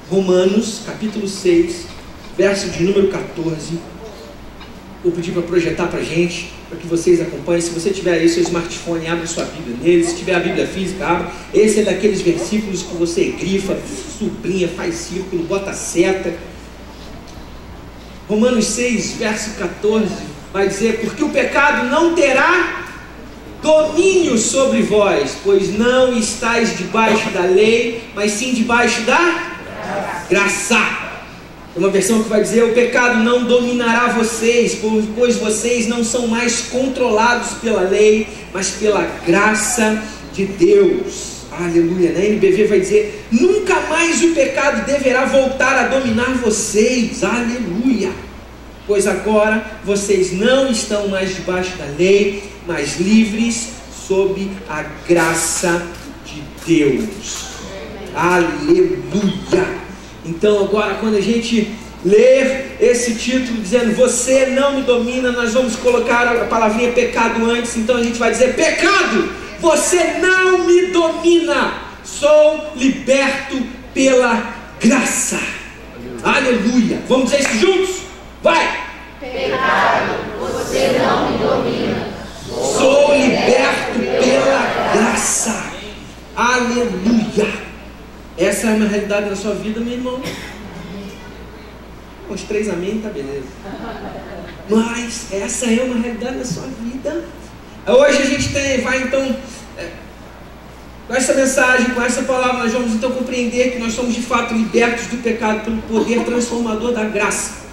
Romanos, capítulo 6, verso de número 14. Vou pedir para projetar para a gente, para que vocês acompanhem. Se você tiver aí seu smartphone, abre sua Bíblia nele. Se tiver a Bíblia física, abre. Esse é daqueles versículos que você grifa, sublinha, faz círculo, bota seta. Romanos 6, verso 14, vai dizer: porque o pecado não terá domínio sobre vós, pois não estáis debaixo da lei, mas sim debaixo da graça. É uma versão que vai dizer: o pecado não dominará vocês, pois vocês não são mais controlados pela lei, mas pela graça de Deus. Aleluia. Na NBV vai dizer: nunca mais o pecado deverá voltar a dominar vocês. Aleluia. Pois agora vocês não estão mais debaixo da lei, mas livres sob a graça de Deus. Aleluia. Então agora, quando a gente ler esse título dizendo você não me domina, nós vamos colocar a palavrinha pecado antes. Então a gente vai dizer: pecado, você não me domina, sou liberto pela graça. Aleluia. Vamos dizer isso juntos? Vai! Pecado, você não me domina, sou liberto pela graça. Aleluia. Essa é uma realidade na sua vida, meu irmão? Os 3 amém, tá beleza. Mas essa é uma realidade na sua vida. Hoje a gente vai então, com essa mensagem, com essa palavra, nós vamos então compreender que nós somos de fato libertos do pecado pelo poder transformador da graça.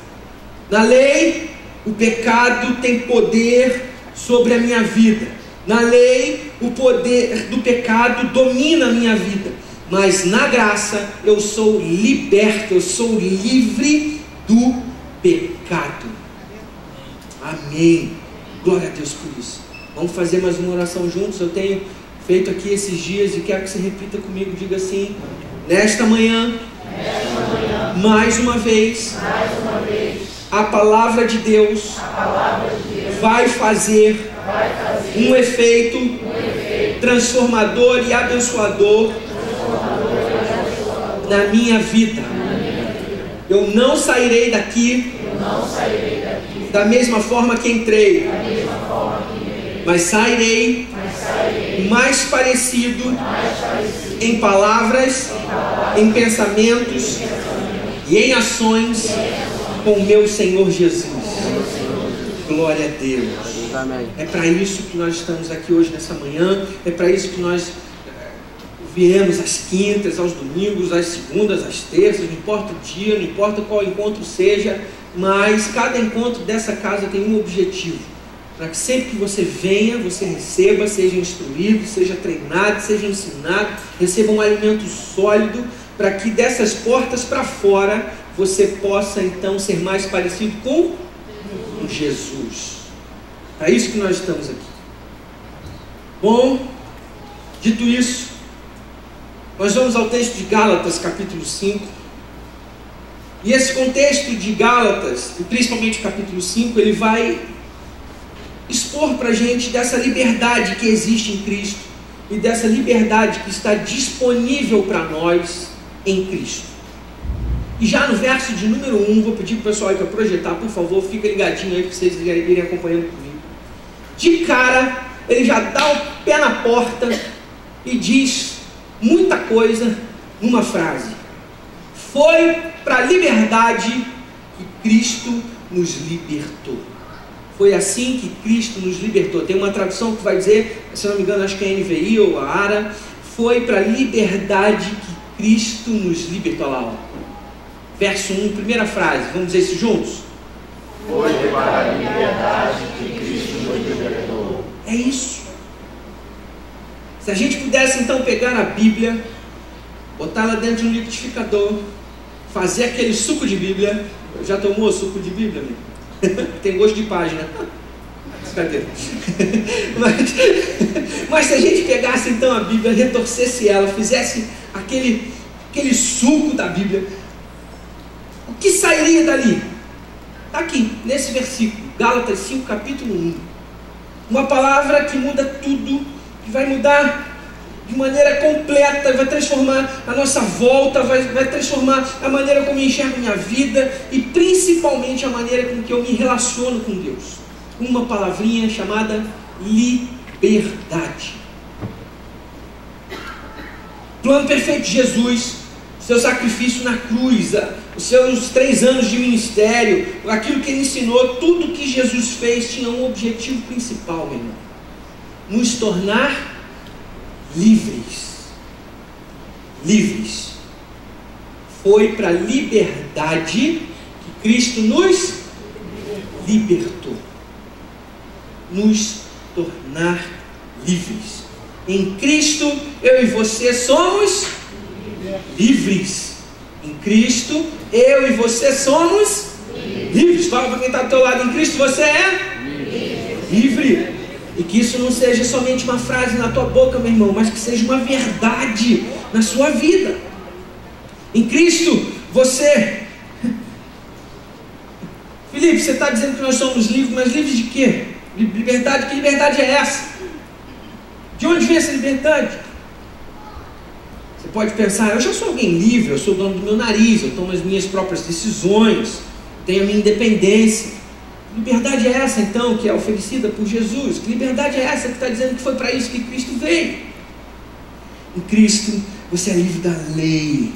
Na lei, o pecado tem poder sobre a minha vida. Na lei, o poder do pecado domina a minha vida. Mas na graça, eu sou liberto, eu sou livre do pecado. Amém. Glória a Deus por isso. Vamos fazer mais uma oração juntos. Eu tenho feito aqui esses dias e quero que você repita comigo. Diga assim: nesta manhã, mais uma vez, a palavra de Deus vai fazer um efeito transformador e abençoador na minha vida. Eu não sairei daqui da mesma forma que entrei, mas sairei mais parecido em palavras, em pensamentos e em ações com o meu Senhor Jesus. Glória a Deus. É para isso que nós estamos aqui hoje nessa manhã. É para isso que nós viemos às quintas, aos domingos, às segundas, às terças. Não importa o dia, não importa qual encontro seja, mas cada encontro dessa casa tem um objetivo: para que sempre que você venha, você receba, seja instruído, seja treinado, seja ensinado, receba um alimento sólido, para que dessas portas para fora você possa então ser mais parecido com Jesus. É isso que nós estamos aqui. Bom, dito isso, nós vamos ao texto de Gálatas, capítulo 5. E esse contexto de Gálatas, e principalmente o capítulo 5, ele vai expor para a gente dessa liberdade que existe em Cristo e dessa liberdade que está disponível para nós em Cristo. E já no verso de número 1, vou pedir para o pessoal aí para projetar, por favor, fica ligadinho aí para vocês irem acompanhando comigo. De cara, ele já dá o pé na porta e diz muita coisa numa frase: foi para a liberdade que Cristo nos libertou. Foi assim que Cristo nos libertou. Tem uma tradução que vai dizer, se não me engano, acho que é a NVI ou a ARA: foi para a liberdade que Cristo nos libertou. Lá, ó. Verso 1, primeira frase, vamos dizer isso juntos? Foi para a liberdade que Cristo nos libertou. É isso. Se a gente pudesse então pegar a Bíblia, botar ela dentro de um liquidificador, fazer aquele suco de Bíblia. Já tomou suco de Bíblia, amigo? Tem gosto de página. Brincadeira. Mas se a gente pegasse então a Bíblia, retorcesse ela, fizesse aquele suco da Bíblia, o que sairia dali? Está aqui, nesse versículo, Gálatas 5, capítulo 1. Uma palavra que muda tudo, que vai mudar de maneira completa, vai transformar a nossa volta, vai transformar a maneira como eu enxergo minha vida e principalmente a maneira com que eu me relaciono com Deus. Uma palavrinha chamada liberdade. Plano perfeito de Jesus, seu sacrifício na cruz, os seus 3 anos de ministério, aquilo que ele ensinou, tudo que Jesus fez tinha um objetivo principal, meu irmão: nos tornar livres. Livres. Foi para a liberdade que Cristo nos libertou. Nos tornar livres. Em Cristo, eu e você somos livres. Em Cristo, eu e você somos livres. Fala para quem está do teu lado: em Cristo você é livre. E que isso não seja somente uma frase na tua boca, meu irmão, mas que seja uma verdade na sua vida. Em Cristo você... Felipe, você está dizendo que nós somos livres, mas livres de quê? Liberdade? Que liberdade é essa? De onde vem essa liberdade? Você pode pensar: eu já sou alguém livre, eu sou dono do meu nariz, eu tomo as minhas próprias decisões, tenho a minha independência. Que liberdade é essa então que é oferecida por Jesus? Que liberdade é essa que está dizendo que foi para isso que Cristo veio? Em Cristo você é livre da lei.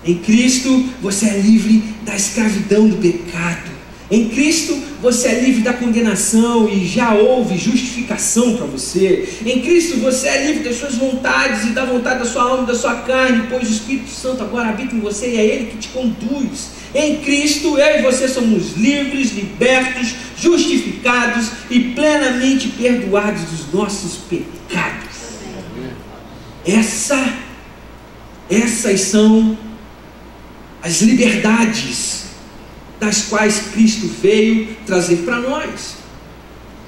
Em Cristo você é livre da escravidão do pecado. Em Cristo você é livre da condenação e já houve justificação para você. Em Cristo você é livre das suas vontades e da vontade da sua alma e da sua carne, pois o Espírito Santo agora habita em você e é Ele que te conduz. Em Cristo eu e você somos livres, libertos, justificados e plenamente perdoados dos nossos pecados. Essas são as liberdades das quais Cristo veio trazer para nós.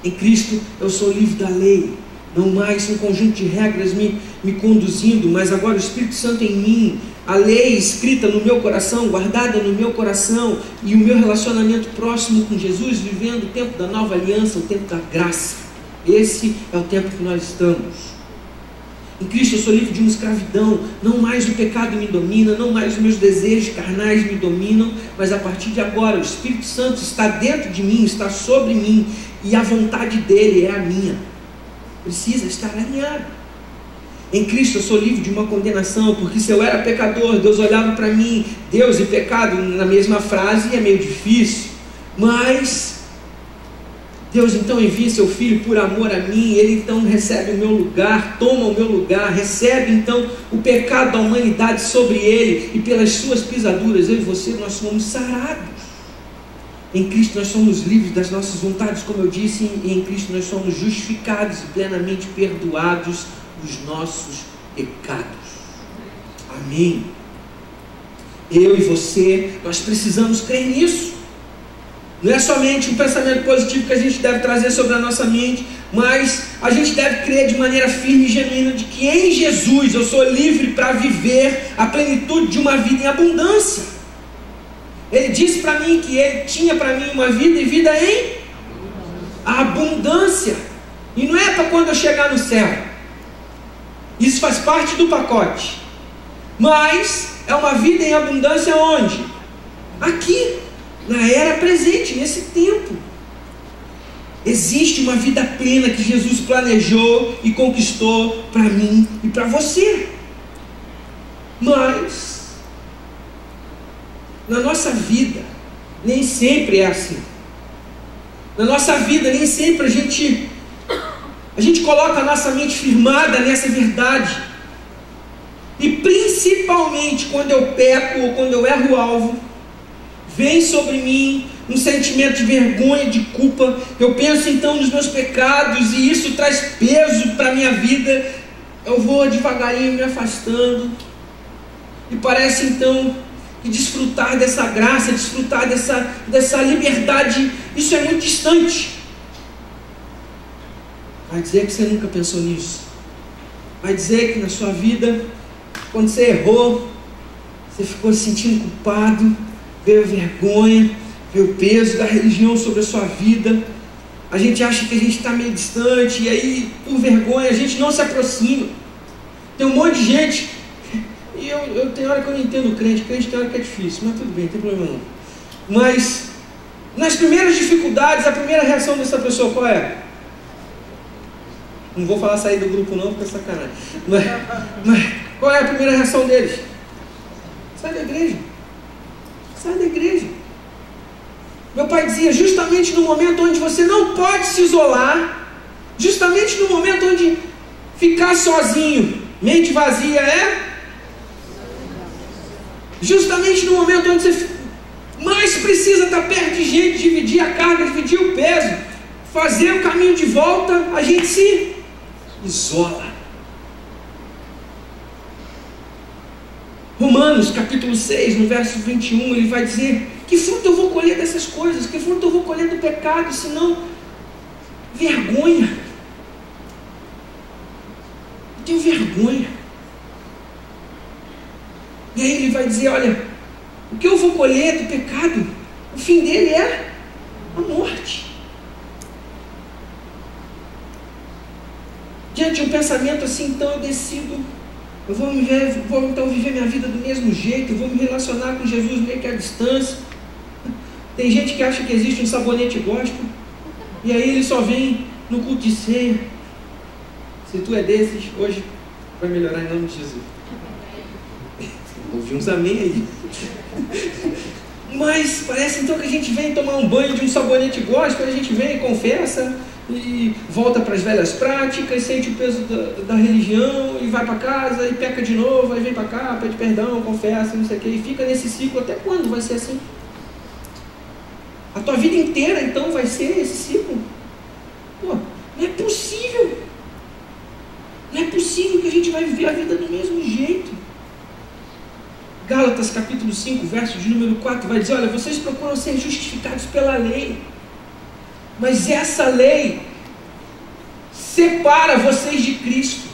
Em Cristo eu sou livre da lei, não mais um conjunto de regras me conduzindo, mas agora o Espírito Santo em mim, a lei escrita no meu coração, guardada no meu coração, e o meu relacionamento próximo com Jesus, vivendo o tempo da nova aliança, o tempo da graça. Esse é o tempo que nós estamos. Em Cristo eu sou livre de uma escravidão, não mais o pecado me domina, não mais os meus desejos carnais me dominam, mas a partir de agora o Espírito Santo está dentro de mim, está sobre mim, e a vontade dele é a minha. Precisa estar alinhado. Em Cristo eu sou livre de uma condenação, porque se eu era pecador, Deus olhava para mim, Deus e pecado na mesma frase é meio difícil, mas Deus então envia seu Filho por amor a mim, Ele então recebe o meu lugar, toma o meu lugar, recebe então o pecado da humanidade sobre Ele, e pelas suas pisaduras, eu e você, nós somos sarados. Em Cristo nós somos livres das nossas vontades, como eu disse, e em Cristo nós somos justificados e plenamente perdoados dos nossos pecados. Amém. Eu e você, nós precisamos crer nisso. Não é somente um pensamento positivo que a gente deve trazer sobre a nossa mente, mas a gente deve crer de maneira firme e genuína de que em Jesus eu sou livre para viver a plenitude de uma vida em abundância. Ele disse para mim que Ele tinha para mim uma vida e vida em abundância. E não é para quando eu chegar no céu. Isso faz parte do pacote. Mas é uma vida em abundância onde? Aqui. Na era presente, nesse tempo. Existe uma vida plena que Jesus planejou e conquistou para mim e para você. Mas na nossa vida nem sempre é assim. Na nossa vida nem sempre a gente coloca a nossa mente firmada nessa verdade. E principalmente quando eu peco ou quando eu erro o alvo, vem sobre mim um sentimento de vergonha, de culpa. Eu penso então nos meus pecados e isso traz peso para a minha vida. Eu vou devagarinho me afastando. E parece então que desfrutar dessa graça, desfrutar dessa liberdade, isso é muito distante. Vai dizer que você nunca pensou nisso. Vai dizer que na sua vida, quando você errou, você ficou se sentindo culpado, veio a vergonha, veio o peso da religião sobre a sua vida. A gente acha que a gente está meio distante, e aí, por vergonha, a gente não se aproxima. Tem um monte de gente, e eu tenho hora que eu não entendo crente tem hora que é difícil, mas tudo bem, não tem problema não. Mas, nas primeiras dificuldades, a primeira reação dessa pessoa qual é? Não vou falar sair do grupo não, porque é sacanagem. Mas qual é a primeira reação deles? Sai da igreja. Sai da igreja. Meu pai dizia, justamente no momento onde você não pode se isolar, justamente no momento onde ficar sozinho, mente vazia justamente no momento onde você mais precisa estar perto de gente, dividir a carga, dividir o peso, fazer o caminho de volta, a gente se isola. Romanos capítulo 6, no verso 21, ele vai dizer: que fruto eu vou colher dessas coisas? Que fruto eu vou colher do pecado, senão vergonha? Eu tenho vergonha. E aí ele vai dizer: olha, o que eu vou colher do pecado, o fim dele é a morte. Diante de um pensamento assim, então eu decido, eu vou então viver minha vida do mesmo jeito, eu vou me relacionar com Jesus meio que à distância. Tem gente que acha que existe um sabonete gospel, e aí ele só vem no culto de ceia. Se tu é desses, hoje vai melhorar em nome de Jesus. Ouvi uns amém aí. Mas parece então que a gente vem tomar um banho de um sabonete gospel, a gente vem e confessa, e volta para as velhas práticas, sente o peso da religião, e vai para casa, e peca de novo, aí vem para cá, pede perdão, confessa, não sei o que, e fica nesse ciclo. Até quando vai ser assim? A tua vida inteira então vai ser esse ciclo? Pô, não é possível. Não é possível que a gente vai viver a vida do mesmo jeito. Gálatas capítulo 5, verso de número 4, vai dizer: olha, vocês procuram ser justificados pela lei, mas essa lei separa vocês de Cristo.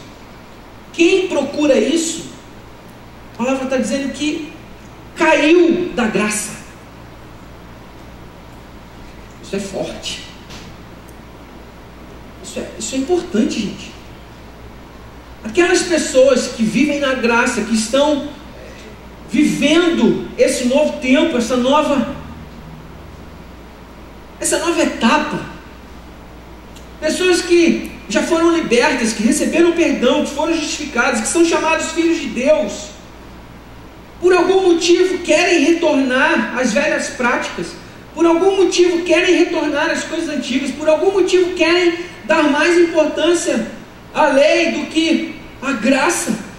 Quem procura isso, a palavra está dizendo que caiu da graça. Isso é forte. Isso é importante, gente. Aquelas pessoas que vivem na graça, que estão vivendo esse novo tempo, essa nova etapa, pessoas que já foram libertas, que receberam perdão, que foram justificadas, que são chamados filhos de Deus, por algum motivo querem retornar às velhas práticas, por algum motivo querem retornar às coisas antigas, por algum motivo querem dar mais importância à lei do que à graça.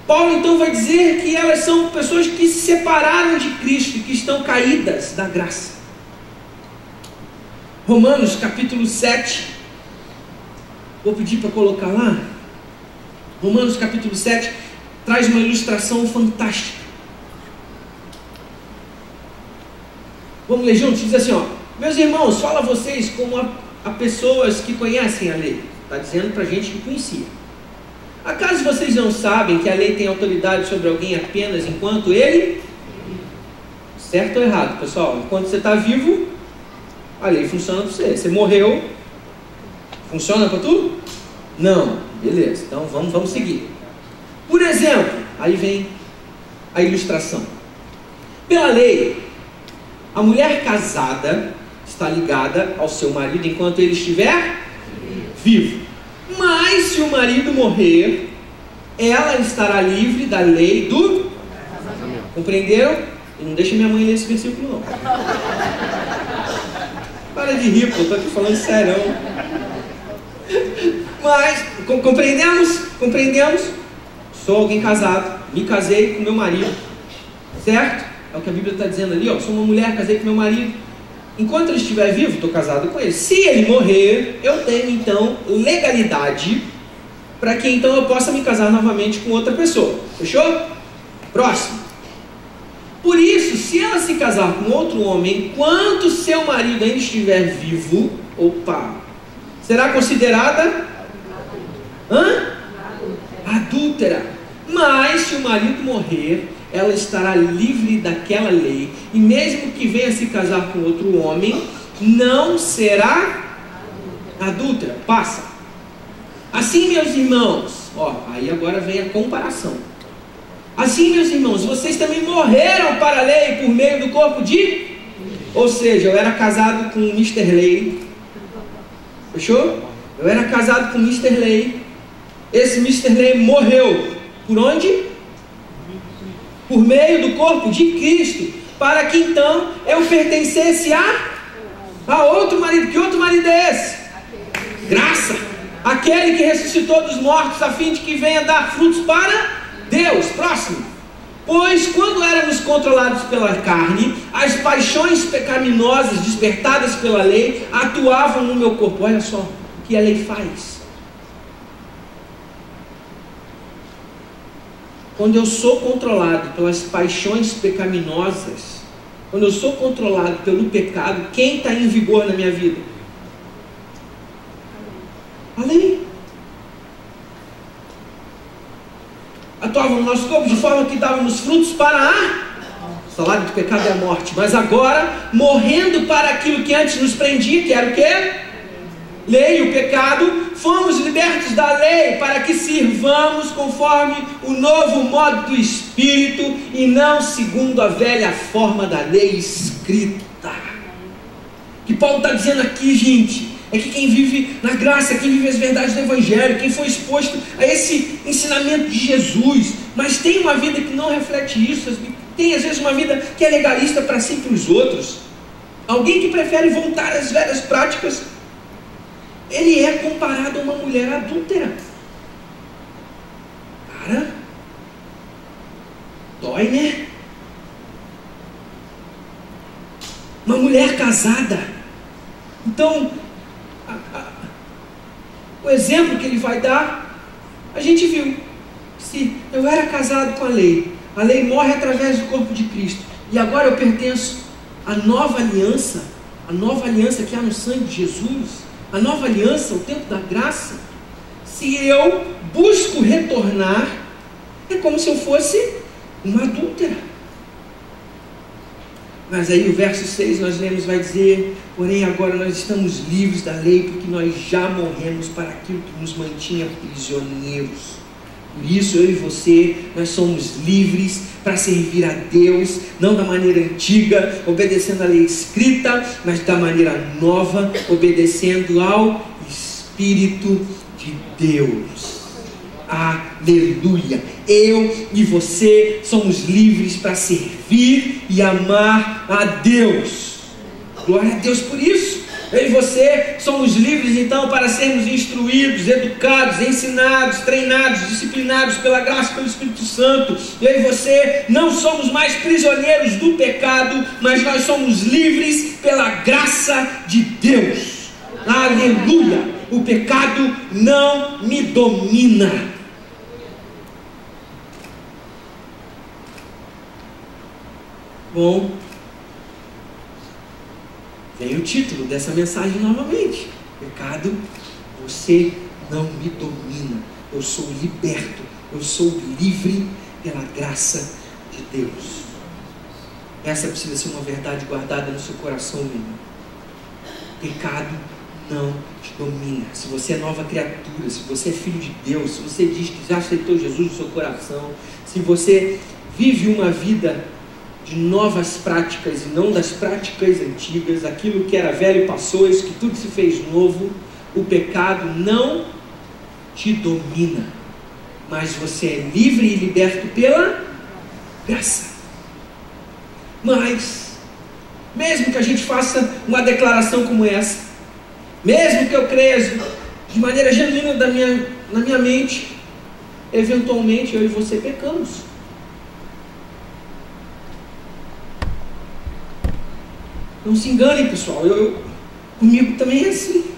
Paulo então vai dizer que elas são pessoas que se separaram de Cristo, que estão caídas da graça. Romanos capítulo 7, vou pedir para colocar lá. Romanos capítulo 7 traz uma ilustração fantástica. Vamos ler juntos? Diz assim, ó: meus irmãos, fala a vocês como a pessoas que conhecem a lei. Está dizendo para a gente que conhecia. Acaso vocês não sabem que a lei tem autoridade sobre alguém apenas enquanto ele... Certo ou errado, pessoal? Enquanto você está vivo, a lei funciona para você. Você morreu, funciona para tu? Não. Beleza, então vamos seguir. Por exemplo, aí vem a ilustração. Pela lei, a mulher casada está ligada ao seu marido enquanto ele estiver vivo. Mas se o marido morrer, ela estará livre da lei do casamento. Compreenderam? E não deixa minha mãe ler esse versículo não. Para de rir, pô, eu estou aqui falando sério. Mas, compreendemos? Sou alguém casado, me casei com meu marido, certo? É o que a Bíblia está dizendo ali, ó. Sou uma mulher, casei com meu marido. Enquanto ele estiver vivo, estou casado com ele. Se ele morrer, eu tenho então legalidade para que então eu possa me casar novamente com outra pessoa. Fechou? Próximo. Por isso, se ela se casar com outro homem enquanto seu marido ainda estiver vivo, será considerada adúltera. Mas se o marido morrer, ela estará livre daquela lei, e mesmo que venha se casar com outro homem, não será adúltera. Passa. Assim, meus irmãos, aí agora vem a comparação. Assim, meus irmãos, vocês também morreram para a lei por meio do corpo de... Ou seja, eu era casado com o Mr. Lei. Fechou? Eu era casado com o Mr. Lei. Esse Mr. Lei morreu. Por onde? Por meio do corpo de Cristo. Para que então eu pertencesse a outro marido. Que outro marido é esse? Graça. Aquele que ressuscitou dos mortos, a fim de que venha dar frutos para Deus. Próximo. Pois quando éramos controlados pela carne, as paixões pecaminosas despertadas pela lei atuavam no meu corpo. Olha só o que a lei faz. Quando eu sou controlado pelas paixões pecaminosas, quando eu sou controlado pelo pecado, quem está em vigor na minha vida? A lei. Atuava no nosso corpo de forma que dávamos frutos para o salário do pecado é a morte. Mas agora, morrendo para aquilo que antes nos prendia, que era o quê? Lei, o pecado, fomos libertos da lei para que sirvamos conforme o novo modo do Espírito e não segundo a velha forma da lei escrita. O que Paulo está dizendo aqui, gente, é que quem vive na graça, quem vive as verdades do Evangelho, quem foi exposto a esse ensinamento de Jesus, mas tem uma vida que não reflete isso, tem às vezes uma vida que é legalista para si e para os outros, alguém que prefere voltar às velhas práticas, ele é comparado a uma mulher adúltera. Cara, dói, né? Uma mulher casada. Então, o exemplo que ele vai dar, a gente viu. Se eu era casado com a lei morre através do corpo de Cristo, e agora eu pertenço à nova aliança que há no sangue de Jesus, a nova aliança, o tempo da graça. Se eu busco retornar, é como se eu fosse uma adúltera. Mas aí o verso 6 nós lemos, vai dizer: porém agora nós estamos livres da lei, porque nós já morremos para aquilo que nos mantinha prisioneiros. Por isso eu e você, nós somos livres para servir a Deus, não da maneira antiga, obedecendo a lei escrita, mas da maneira nova, obedecendo ao Espírito de Deus. Aleluia! Eu e você somos livres para servir e amar a Deus. Glória a Deus por isso. Eu e você somos livres então para sermos instruídos, educados, ensinados, treinados, disciplinados pela graça e pelo Espírito Santo. Eu e você não somos mais prisioneiros do pecado, mas nós somos livres pela graça de Deus. Aleluia! O pecado não me domina. Bom, vem o título dessa mensagem novamente: pecado, você não me domina. Eu sou liberto, eu sou livre pela graça de Deus. Essa precisa ser uma verdade guardada no seu coração, meu irmão. Pecado não te domina. Se você é nova criatura, se você é filho de Deus, se você diz que já aceitou Jesus no seu coração, se você vive uma vida de novas práticas e não das práticas antigas, aquilo que era velho passou, isso que tudo se fez novo, o pecado não te domina, mas você é livre e liberto pela graça. Mas, mesmo que a gente faça uma declaração como essa, mesmo que eu creia de maneira genuína na minha mente, eventualmente eu e você pecamos. Não se enganem, pessoal, comigo também é assim.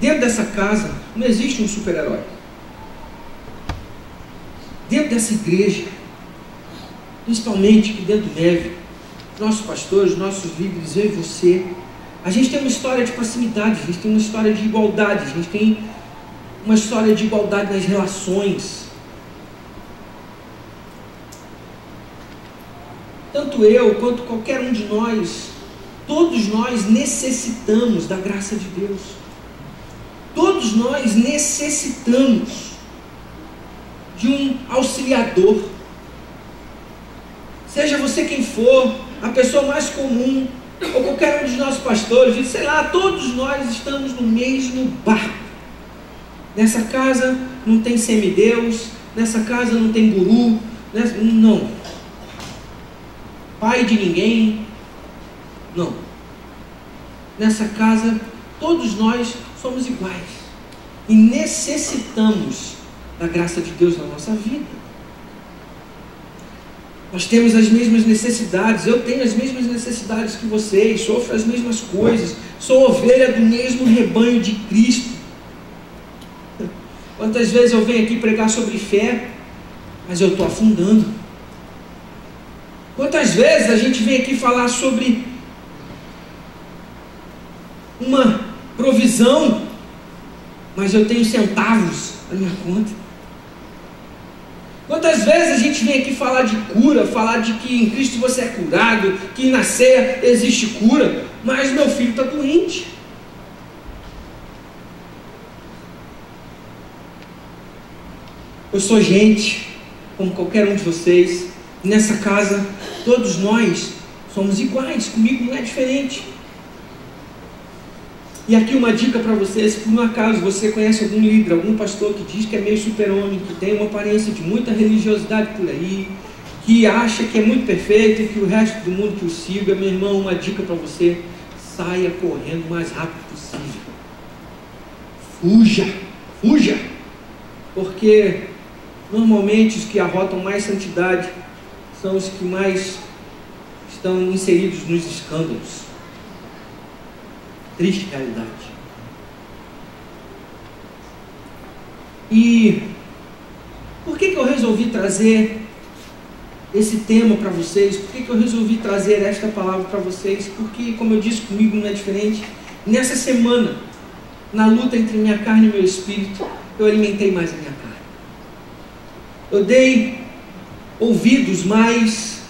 Dentro dessa casa não existe um super-herói. Dentro dessa igreja, principalmente aqui dentro do Neve, nossos pastores, nossos líderes, eu e você, a gente tem uma história de proximidade, a gente tem uma história de igualdade, a gente tem uma história de igualdade nas relações. Tanto eu quanto qualquer um de nós Todos nós necessitamos da graça de Deus. Todos nós necessitamos de um auxiliador. Seja você quem for, a pessoa mais comum, ou qualquer um dos nossos pastores, sei lá, todos nós estamos no mesmo barco. Nessa casa não tem semideus, nessa casa não tem guru, não. Pai de ninguém, não. Nessa casa, todos nós somos iguais e necessitamos da graça de Deus na nossa vida. Nós temos as mesmas necessidades, eu tenho as mesmas necessidades que vocês, sofro as mesmas coisas, sou ovelha do mesmo rebanho de Cristo. Quantas vezes eu venho aqui pregar sobre fé, mas eu estou afundando. Quantas vezes a gente vem aqui falar sobre uma provisão, mas eu tenho centavos na minha conta. Quantas vezes a gente vem aqui falar de cura, falar de que em Cristo você é curado, que na ceia existe cura, mas meu filho está doente. Eu sou gente, como qualquer um de vocês. Nessa casa, todos nós somos iguais, comigo não é diferente. E aqui uma dica para você: se por um acaso você conhece algum líder, algum pastor que diz que é meio super-homem, que tem uma aparência de muita religiosidade por aí, que acha que é muito perfeito e que o resto do mundo que o siga, meu irmão, uma dica para você: saia correndo o mais rápido possível. Fuja, porque normalmente os que arrotam mais santidade são os que mais estão inseridos nos escândalos. Triste realidade. E por que eu resolvi trazer esse tema para vocês? Por que eu resolvi trazer esta palavra para vocês? Porque, como eu disse, comigo não é diferente. Nessa semana, na luta entre minha carne e meu espírito, eu alimentei mais a minha carne. Eu dei ouvidos mais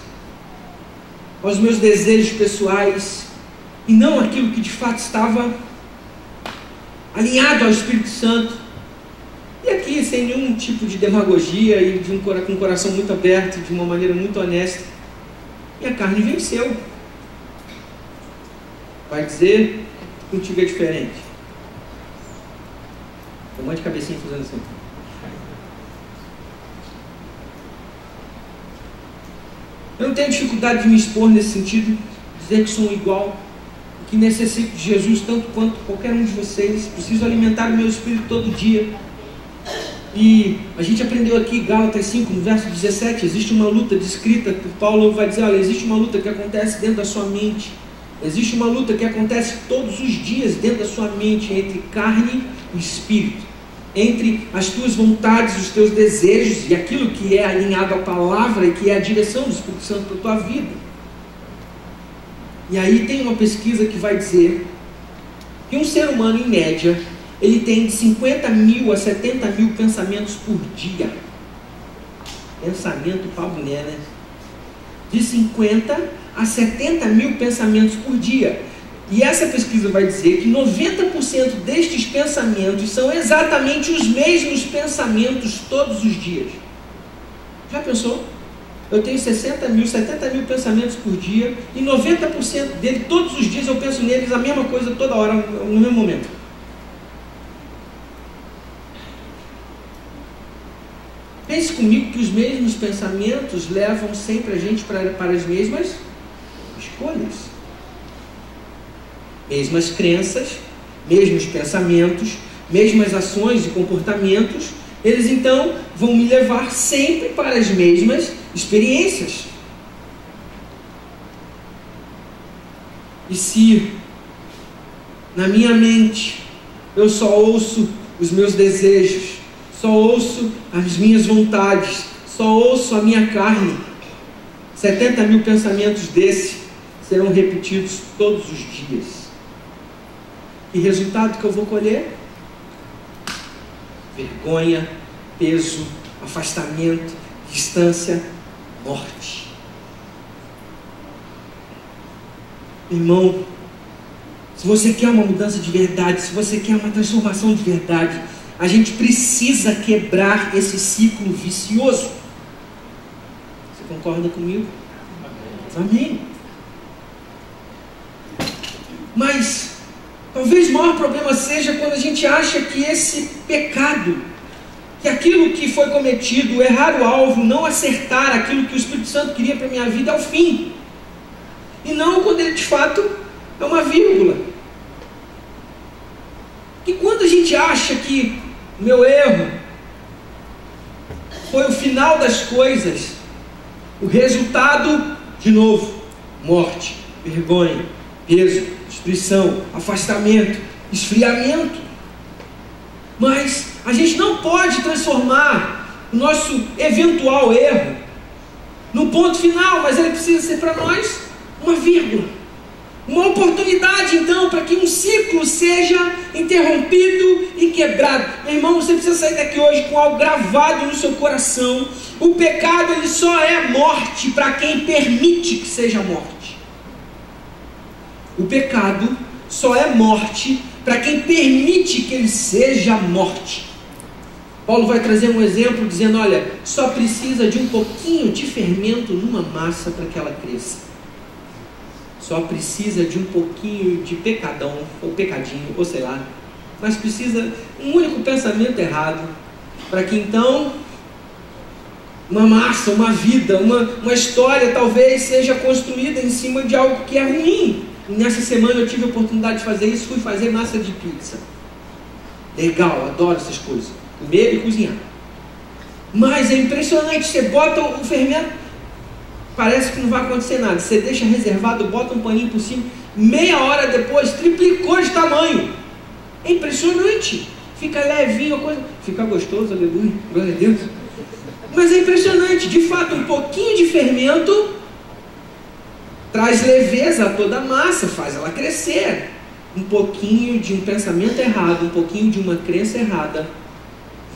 aos meus desejos pessoais e não aquilo que de fato estava alinhado ao Espírito Santo. E aqui, sem nenhum tipo de demagogia e com um coração muito aberto, de uma maneira muito honesta, minha carne venceu. Vai dizer, contigo é diferente. Um monte de cabecinha fazendo assim. Eu não tenho dificuldade de me expor nesse sentido, dizer que sou um igual, que necessito de Jesus tanto quanto qualquer um de vocês. Preciso alimentar o meu espírito todo dia. E a gente aprendeu aqui, Gálatas 5, no verso 17, existe uma luta descrita, que Paulo vai dizer: olha, existe uma luta que acontece dentro da sua mente. Existe uma luta que acontece todos os dias dentro da sua mente, entre carne e espírito, entre as tuas vontades, os teus desejos e aquilo que é alinhado à palavra e que é a direção do Espírito Santo para a tua vida. E aí tem uma pesquisa que vai dizer que um ser humano, em média, ele tem de 50 mil a 70 mil pensamentos por dia. Pensamento para boné, né? De 50 a 70 mil pensamentos por dia. E essa pesquisa vai dizer que 90% destes pensamentos são exatamente os mesmos pensamentos todos os dias. Já pensou? Eu tenho 60 mil, 70 mil pensamentos por dia e 90% dele, todos os dias eu penso neles a mesma coisa toda hora, no mesmo momento. Pense comigo que os mesmos pensamentos levam sempre a gente para as mesmas escolhas. Mesmas crenças, mesmos pensamentos, mesmas ações e comportamentos, eles então vão me levar sempre para as mesmas experiências. E se na minha mente eu só ouço os meus desejos, só ouço as minhas vontades, só ouço a minha carne, 70 mil pensamentos desses serão repetidos todos os dias. Que resultado que eu vou colher? Vergonha, peso, afastamento, distância, morte. Irmão, se você quer uma mudança de verdade, se você quer uma transformação de verdade, a gente precisa quebrar esse ciclo vicioso. Você concorda comigo? Amém. Mas talvez o maior problema seja quando a gente acha que esse pecado, que aquilo que foi cometido, errar o alvo, não acertar aquilo que o Espírito Santo queria para a minha vida, é o fim. E não quando ele de fato é uma vírgula. E quando a gente acha que o meu erro foi o final das coisas, o resultado, de novo, morte, vergonha, peso, destruição, afastamento, esfriamento. Mas a gente não pode transformar o nosso eventual erro no ponto final, mas ele precisa ser para nós uma vírgula. Uma oportunidade, então, para que um ciclo seja interrompido e quebrado. Meu irmão, você precisa sair daqui hoje com algo gravado no seu coração. O pecado, ele só é morte para quem permite que seja morte. O pecado só é morte para quem permite que ele seja morte. Paulo vai trazer um exemplo dizendo, olha, só precisa de um pouquinho de fermento numa massa para que ela cresça. Só precisa de um pouquinho de pecadão, ou pecadinho, ou sei lá. Mas precisa um único pensamento errado, para que então uma massa, uma vida, uma história talvez seja construída em cima de algo que é ruim. E nessa semana eu tive a oportunidade de fazer isso, fui fazer massa de pizza. Legal, adoro essas coisas. Comer e cozinhar. Mas é impressionante, você bota o fermento, parece que não vai acontecer nada. Você deixa reservado, bota um paninho por cima, meia hora depois, triplicou de tamanho. É impressionante. Fica levinho, a coisa, fica gostoso, aleluia, glória a Deus. Mas é impressionante, de fato, um pouquinho de fermento traz leveza a toda a massa, faz ela crescer. Um pouquinho de um pensamento errado, um pouquinho de uma crença errada,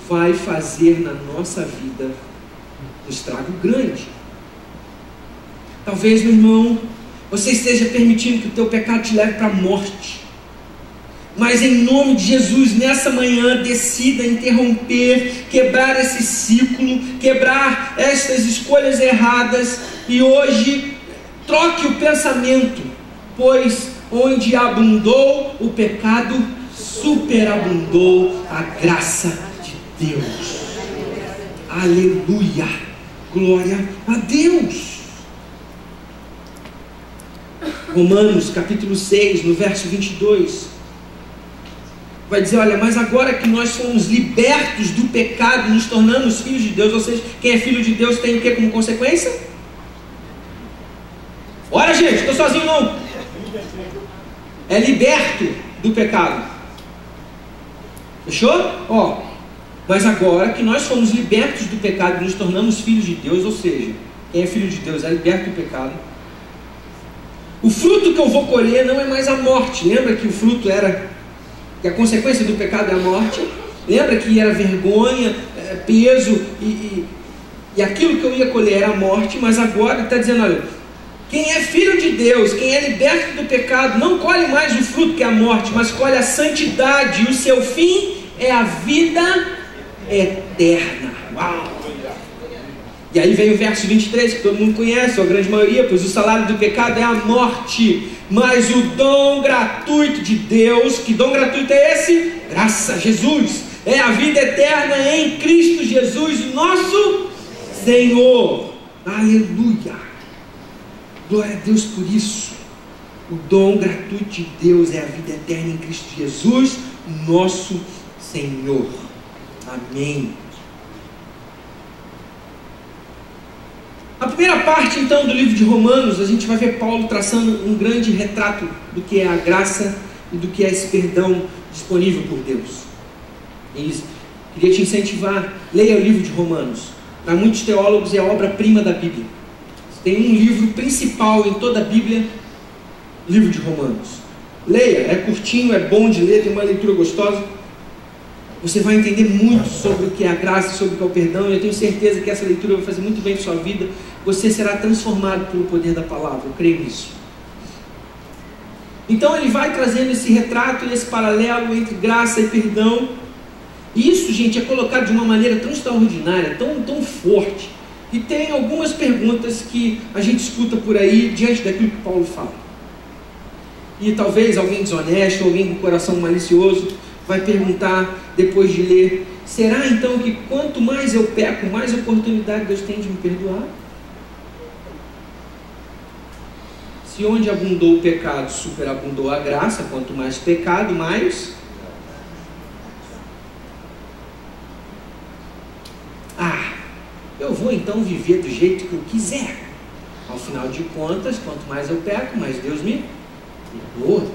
vai fazer na nossa vida um estrago grande. Talvez, meu irmão, você esteja permitindo que o teu pecado te leve para a morte. Mas em nome de Jesus, nessa manhã, decida interromper, quebrar esse ciclo, quebrar estas escolhas erradas. E hoje, troque o pensamento, pois onde abundou o pecado, superabundou a graça de Deus. Aleluia! Glória a Deus! Romanos capítulo 6, no verso 22, vai dizer, olha, mas agora que nós fomos libertos do pecado, nos tornamos filhos de Deus, ou seja, quem é filho de Deus tem o que como consequência? Ora, gente, estou sozinho não. É liberto do pecado. Fechou? Mas agora que nós fomos libertos do pecado e nos tornamos filhos de Deus, ou seja, quem é filho de Deus é liberto do pecado. O fruto que eu vou colher não é mais a morte. Lembra que o fruto era, que a consequência do pecado é a morte? Lembra que era vergonha, peso e aquilo que eu ia colher era a morte, mas agora ele está dizendo, olha, quem é filho de Deus, quem é liberto do pecado, não colhe mais o fruto que é a morte, mas colhe a santidade, e o seu fim é a vida eterna. Uau! E aí vem o verso 23, que todo mundo conhece, a grande maioria, pois o salário do pecado é a morte, mas o dom gratuito de Deus, que dom gratuito é esse? Graças a Jesus, é a vida eterna em Cristo Jesus, nosso Senhor. Aleluia! Glória a Deus por isso. O dom gratuito de Deus é a vida eterna em Cristo Jesus, nosso Senhor. Amém. A primeira parte, então, do livro de Romanos, a gente vai ver Paulo traçando um grande retrato do que é a graça e do que é esse perdão disponível por Deus. E queria te incentivar, leia o livro de Romanos. Para muitos teólogos é a obra-prima da Bíblia. Tem um livro principal em toda a Bíblia, o livro de Romanos. Leia, é curtinho, é bom de ler, tem uma leitura gostosa. Você vai entender muito sobre o que é a graça, sobre o que é o perdão, e eu tenho certeza que essa leitura vai fazer muito bem para a sua vida. Você será transformado pelo poder da palavra, eu creio nisso. Então ele vai trazendo esse retrato, esse paralelo entre graça e perdão. E isso, gente, é colocado de uma maneira tão extraordinária, tão forte. E tem algumas perguntas que a gente escuta por aí diante daquilo que Paulo fala. E talvez alguém desonesto, alguém com coração malicioso, vai perguntar depois de ler: será então que quanto mais eu peco, mais oportunidade Deus tem de me perdoar? Se onde abundou o pecado, superabundou a graça, quanto mais pecado, mais... eu vou então viver do jeito que eu quiser. Ao final de contas, quanto mais eu peco, mais Deus me perdoa.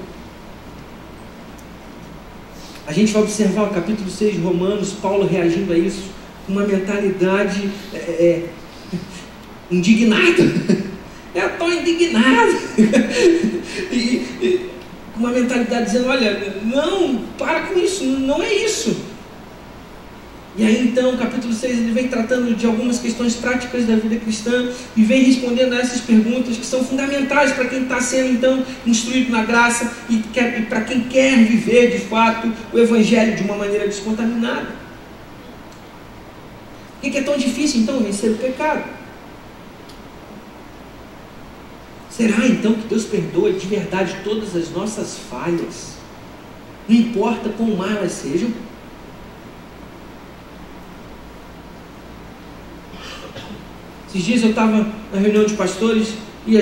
A gente vai observar o capítulo 6 de Romanos, Paulo reagindo a isso com uma mentalidade indignada. Eu estou indignado. Com uma mentalidade dizendo: olha, não, para com isso, não é isso. E aí então, capítulo 6, ele vem tratando de algumas questões práticas da vida cristã e vem respondendo a essas perguntas que são fundamentais para quem está sendo então instruído na graça e para quem quer viver de fato o Evangelho de uma maneira descontaminada. Por que é tão difícil então vencer o pecado? Será então que Deus perdoa de verdade todas as nossas falhas? Não importa quão má elas sejam? Esses dias eu estava na reunião de pastores e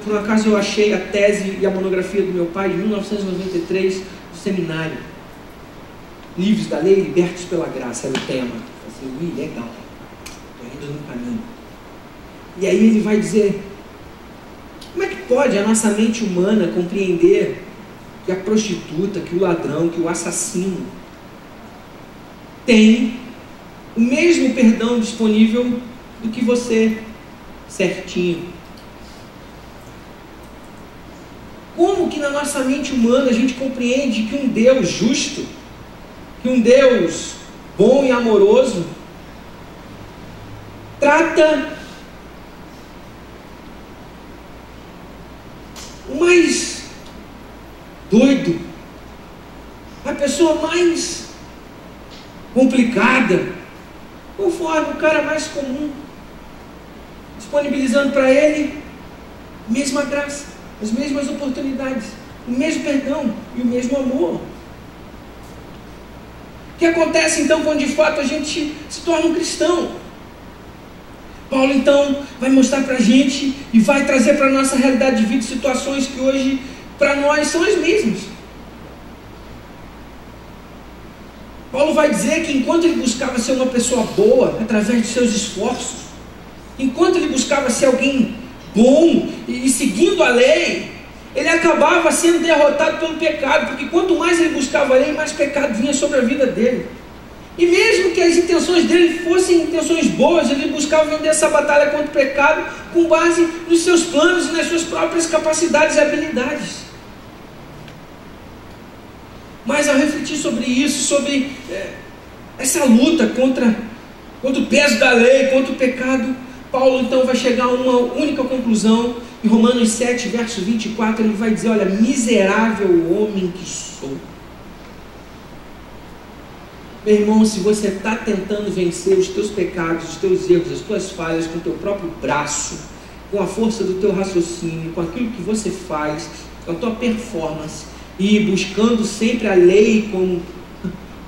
por um acaso eu achei a tese e a monografia do meu pai de 1993 do seminário. Livres da lei, libertos pela graça, era o tema. Eu falei: legal, estou indo no caminho. E aí ele vai dizer: como é que pode a nossa mente humana compreender que a prostituta, que o ladrão, que o assassino tem o mesmo perdão disponível do que você, certinho? Como que na nossa mente humana a gente compreende que um Deus justo, que um Deus bom e amoroso, trata o mais doido, a pessoa mais complicada, conforme o cara mais comum, disponibilizando para ele a mesma graça, as mesmas oportunidades, o mesmo perdão e o mesmo amor? O que acontece então quando de fato a gente se torna um cristão? Paulo então vai mostrar para a gente e vai trazer para a nossa realidade de vida situações que hoje para nós são as mesmas. Paulo vai dizer que enquanto ele buscava ser uma pessoa boa através de seus esforços, enquanto ele buscava ser alguém bom e seguindo a lei, ele acabava sendo derrotado pelo pecado, porque quanto mais ele buscava a lei, mais pecado vinha sobre a vida dele. E mesmo que as intenções dele fossem intenções boas, ele buscava vender essa batalha contra o pecado com base nos seus planos e nas suas próprias capacidades e habilidades. Mas ao refletir sobre isso, sobre essa luta contra o peso da lei, contra o pecado, Paulo então vai chegar a uma única conclusão. Em Romanos 7, verso 24, ele vai dizer: olha, miserável homem que sou. Meu irmão, se você está tentando vencer os teus pecados, os teus erros, as tuas falhas com o teu próprio braço, com a força do teu raciocínio, com aquilo que você faz, com a tua performance, e buscando sempre a lei como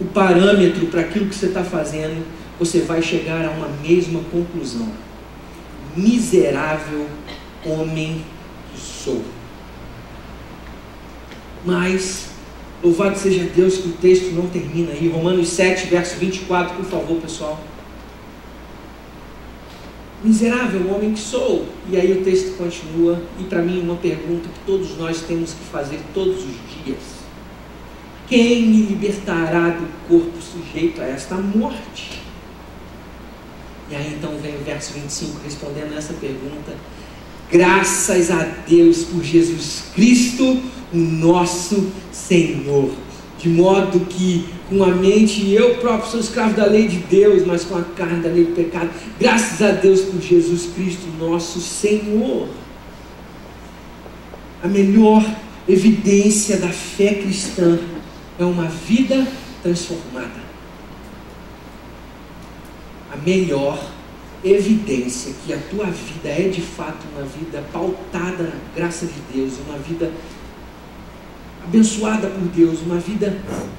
o parâmetro para aquilo que você está fazendo, você vai chegar a uma mesma conclusão: miserável homem que sou. Mas louvado seja Deus que o texto não termina aí. Romanos 7, verso 24, por favor, pessoal. Miserável homem que sou. E aí o texto continua, e para mim uma pergunta que todos nós temos que fazer todos os dias: quem me libertará do corpo sujeito a esta morte? E aí então vem o verso 25 respondendo essa pergunta: graças a Deus por Jesus Cristo, o nosso Senhor. De modo que com a mente, eu próprio sou escravo da lei de Deus, mas com a carne da lei do pecado. Graças a Deus por Jesus Cristo, nosso Senhor. A melhor evidência da fé cristã é uma vida transformada. A melhor evidência que a tua vida é de fato uma vida pautada na graça de Deus, uma vida abençoada por Deus, uma vida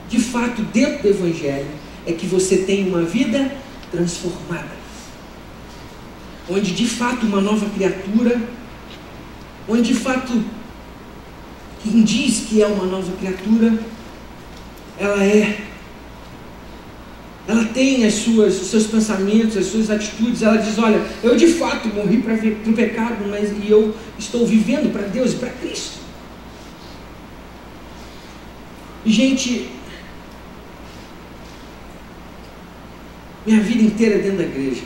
de fato dentro do Evangelho, é que você tem uma vida transformada, onde de fato uma nova criatura, onde de fato quem diz que é uma nova criatura, ela tem os seus pensamentos, as suas atitudes. Ela diz: olha, eu de fato morri para o pecado, e eu estou vivendo para Deus e para Cristo. E, gente, minha vida inteira dentro da igreja,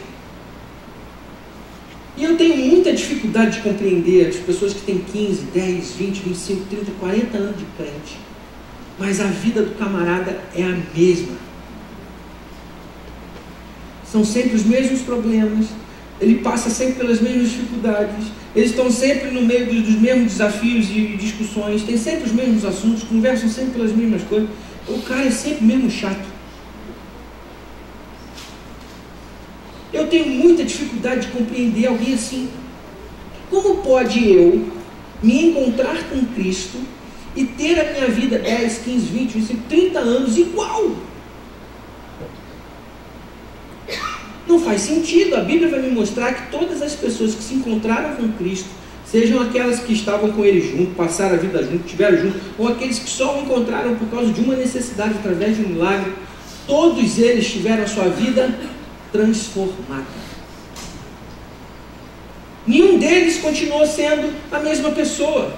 e eu tenho muita dificuldade de compreender as pessoas que têm 15, 10, 20, 25, 30, 40 anos de crente, mas a vida do camarada é a mesma. São sempre os mesmos problemas, ele passa sempre pelas mesmas dificuldades, eles estão sempre no meio dos mesmos desafios e discussões, tem sempre os mesmos assuntos, conversam sempre pelas mesmas coisas. O cara é sempre mesmo chato. Eu tenho muita dificuldade de compreender alguém assim. Como pode eu me encontrar com Cristo e ter a minha vida 10, 15, 20, 25, 30 anos igual? Não faz sentido. A Bíblia vai me mostrar que todas as pessoas que se encontraram com Cristo, sejam aquelas que estavam com Ele junto, passaram a vida junto, estiveram junto, ou aqueles que só o encontraram por causa de uma necessidade, através de um milagre, todos eles tiveram a sua vida transformada. Nenhum deles continuou sendo a mesma pessoa.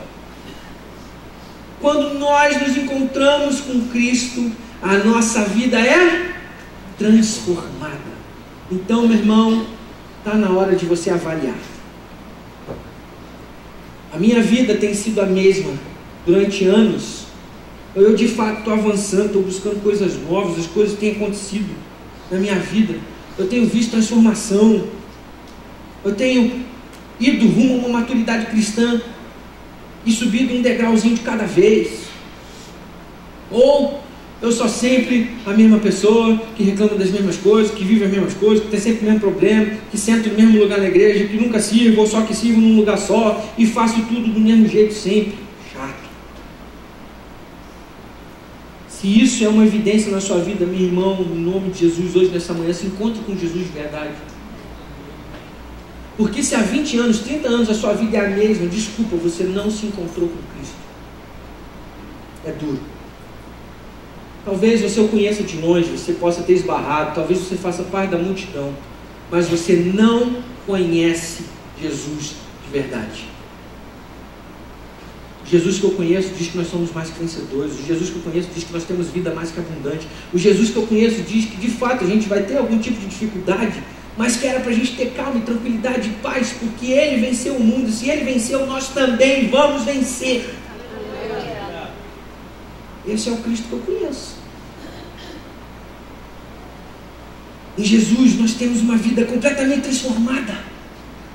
Quando nós nos encontramos com Cristo, a nossa vida é transformada. Então, meu irmão, está na hora de você avaliar. A minha vida tem sido a mesma durante anos. Eu de fato estou avançando, estou buscando coisas novas, as coisas têm acontecido na minha vida. Eu tenho visto transformação. Eu tenho ido rumo a uma maturidade cristã e subido um degrauzinho de cada vez. Ou eu sou sempre a mesma pessoa, que reclama das mesmas coisas, que vive as mesmas coisas, que tem sempre o mesmo problema, que sento no mesmo lugar na igreja, que nunca sirvo, ou só que sirvo num lugar só, e faço tudo do mesmo jeito sempre. Chato. Se isso é uma evidência na sua vida, meu irmão, em nome de Jesus, hoje nessa manhã, se encontre com Jesus de verdade. Porque se há 20 anos, 30 anos a sua vida é a mesma, desculpa, você não se encontrou com Cristo. É duro. Talvez você o conheça de longe, você possa ter esbarrado, talvez você faça parte da multidão, mas você não conhece Jesus de verdade. O Jesus que eu conheço diz que nós somos mais que vencedores. O Jesus que eu conheço diz que nós temos vida mais que abundante. O Jesus que eu conheço diz que de fato a gente vai ter algum tipo de dificuldade, mas que era para a gente ter calma e tranquilidade e paz, porque Ele venceu o mundo. Se Ele venceu, nós também vamos vencer. Esse é o Cristo que eu conheço. Em Jesus nós temos uma vida completamente transformada,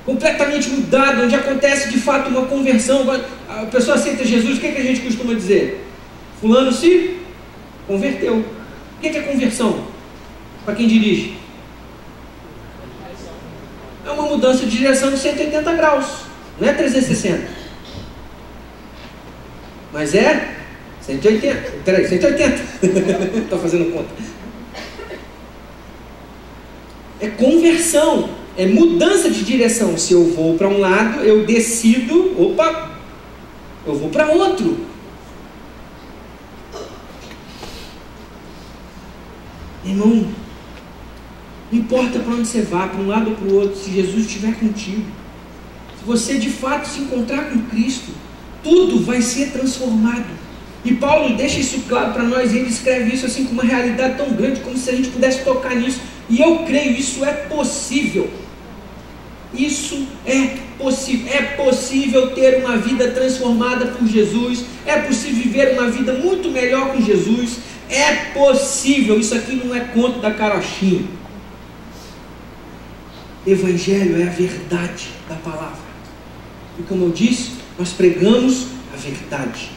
completamente mudada, onde acontece de fato uma conversão. A pessoa aceita Jesus, o que a gente costuma dizer? Fulano se converteu. O que é conversão? Para quem dirige? É uma mudança de direção de 180 graus, não é 360. Mas é 180. Peraí, 180. Estou fazendo conta. É conversão, é mudança de direção. Se eu vou para um lado, eu decido, eu vou para outro. Irmão, não importa para onde você vá, para um lado ou para o outro, se Jesus estiver contigo, se você de fato se encontrar com Cristo, tudo vai ser transformado. E Paulo deixa isso claro para nós, ele escreve isso assim com uma realidade tão grande, como se a gente pudesse tocar nisso. E eu creio, isso é possível. Isso é possível. É possível ter uma vida transformada por Jesus. É possível viver uma vida muito melhor com Jesus. É possível. Isso aqui não é conto da carochinha. Evangelho é a verdade da palavra. E como eu disse, nós pregamos a verdade.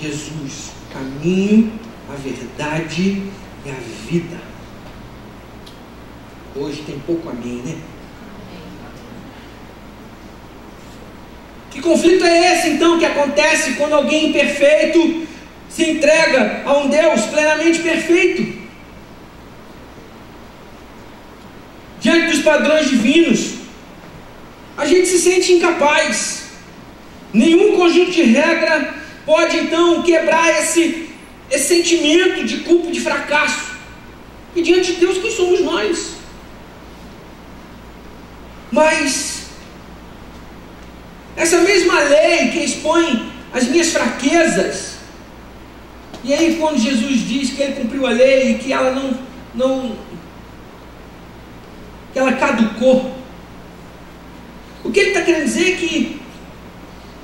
Jesus, o caminho, a verdade e a vida. Hoje tem pouco amém, né? Que conflito é esse, então, que acontece quando alguém imperfeito se entrega a um Deus plenamente perfeito? Diante dos padrões divinos, a gente se sente incapaz. Nenhum conjunto de regra pode, então, quebrar esse sentimento de culpa e de fracasso. E diante de Deus, quem somos nós? Mas essa mesma lei que expõe as minhas fraquezas, e aí quando Jesus diz que ele cumpriu a lei e que ela que ela caducou, o que ele está querendo dizer é que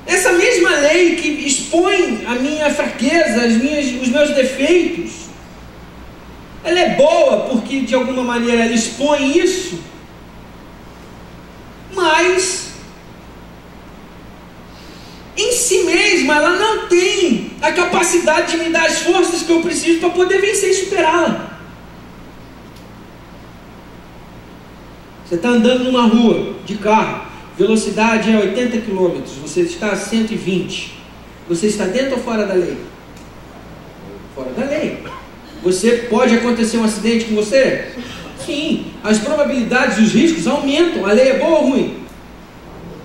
essa mesma lei que expõe a minha fraqueza, os meus defeitos, ela é boa porque de alguma maneira ela expõe isso, mas em si mesma ela não tem a capacidade de me dar as forças que eu preciso para poder vencer e superá-la. Você está andando numa rua de carro, velocidade é 80 km, você está a 120. Você está dentro ou fora da lei? Fora da lei. Pode acontecer um acidente com você? Sim. As probabilidades e os riscos aumentam. A lei é boa ou ruim?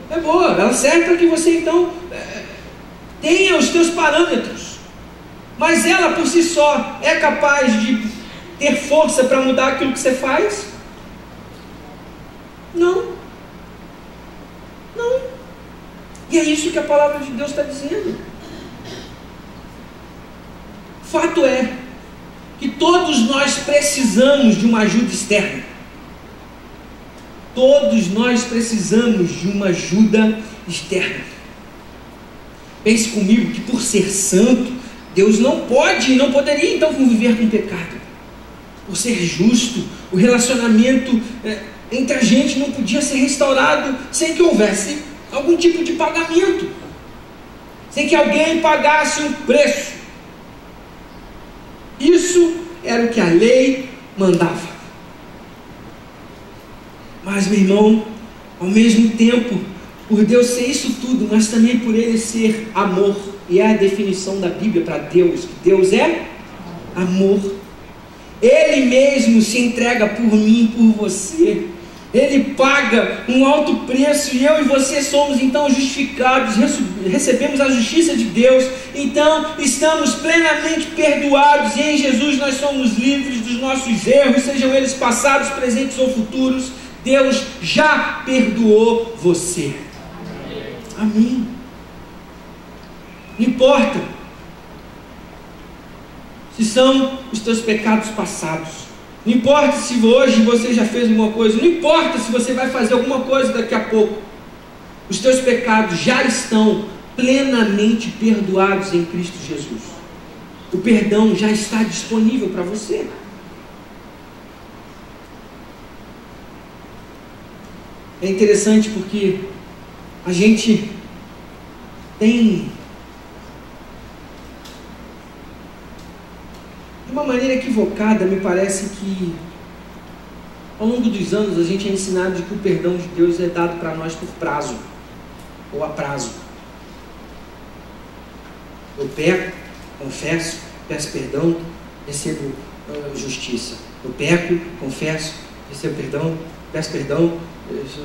É boa. Ela serve para que você então tenha os teus parâmetros. Mas ela por si só é capaz de ter força para mudar aquilo que você faz? Não. Não. E é isso que a palavra de Deus está dizendo. Fato é que todos nós precisamos de uma ajuda externa. Todos nós precisamos de uma ajuda externa. Pense comigo que por ser santo, Deus não poderia então conviver com o pecado. Por ser justo, o relacionamento entre a gente não podia ser restaurado sem que houvesse algum tipo de pagamento, sem que alguém pagasse um preço. Isso era o que a lei mandava. Mas, meu irmão, ao mesmo tempo, por Deus ser isso tudo, mas também por Ele ser amor, e é a definição da Bíblia para Deus, que Deus é amor. Ele mesmo se entrega por mim, por você. Ele paga um alto preço e eu e você somos então justificados, recebemos a justiça de Deus, então estamos plenamente perdoados e em Jesus nós somos livres dos nossos erros, sejam eles passados, presentes ou futuros. Deus já perdoou você. Amém. Não importa se são os teus pecados passados, não importa se hoje você já fez alguma coisa, não importa se você vai fazer alguma coisa daqui a pouco, os teus pecados já estão plenamente perdoados em Cristo Jesus. O perdão já está disponível para você. É interessante porque a gente tem, de uma maneira equivocada, me parece que ao longo dos anos a gente é ensinado de que o perdão de Deus é dado para nós por prazo, ou a prazo. Eu peco, confesso, peço perdão, recebo justiça. Eu peco, confesso, recebo perdão, peço perdão,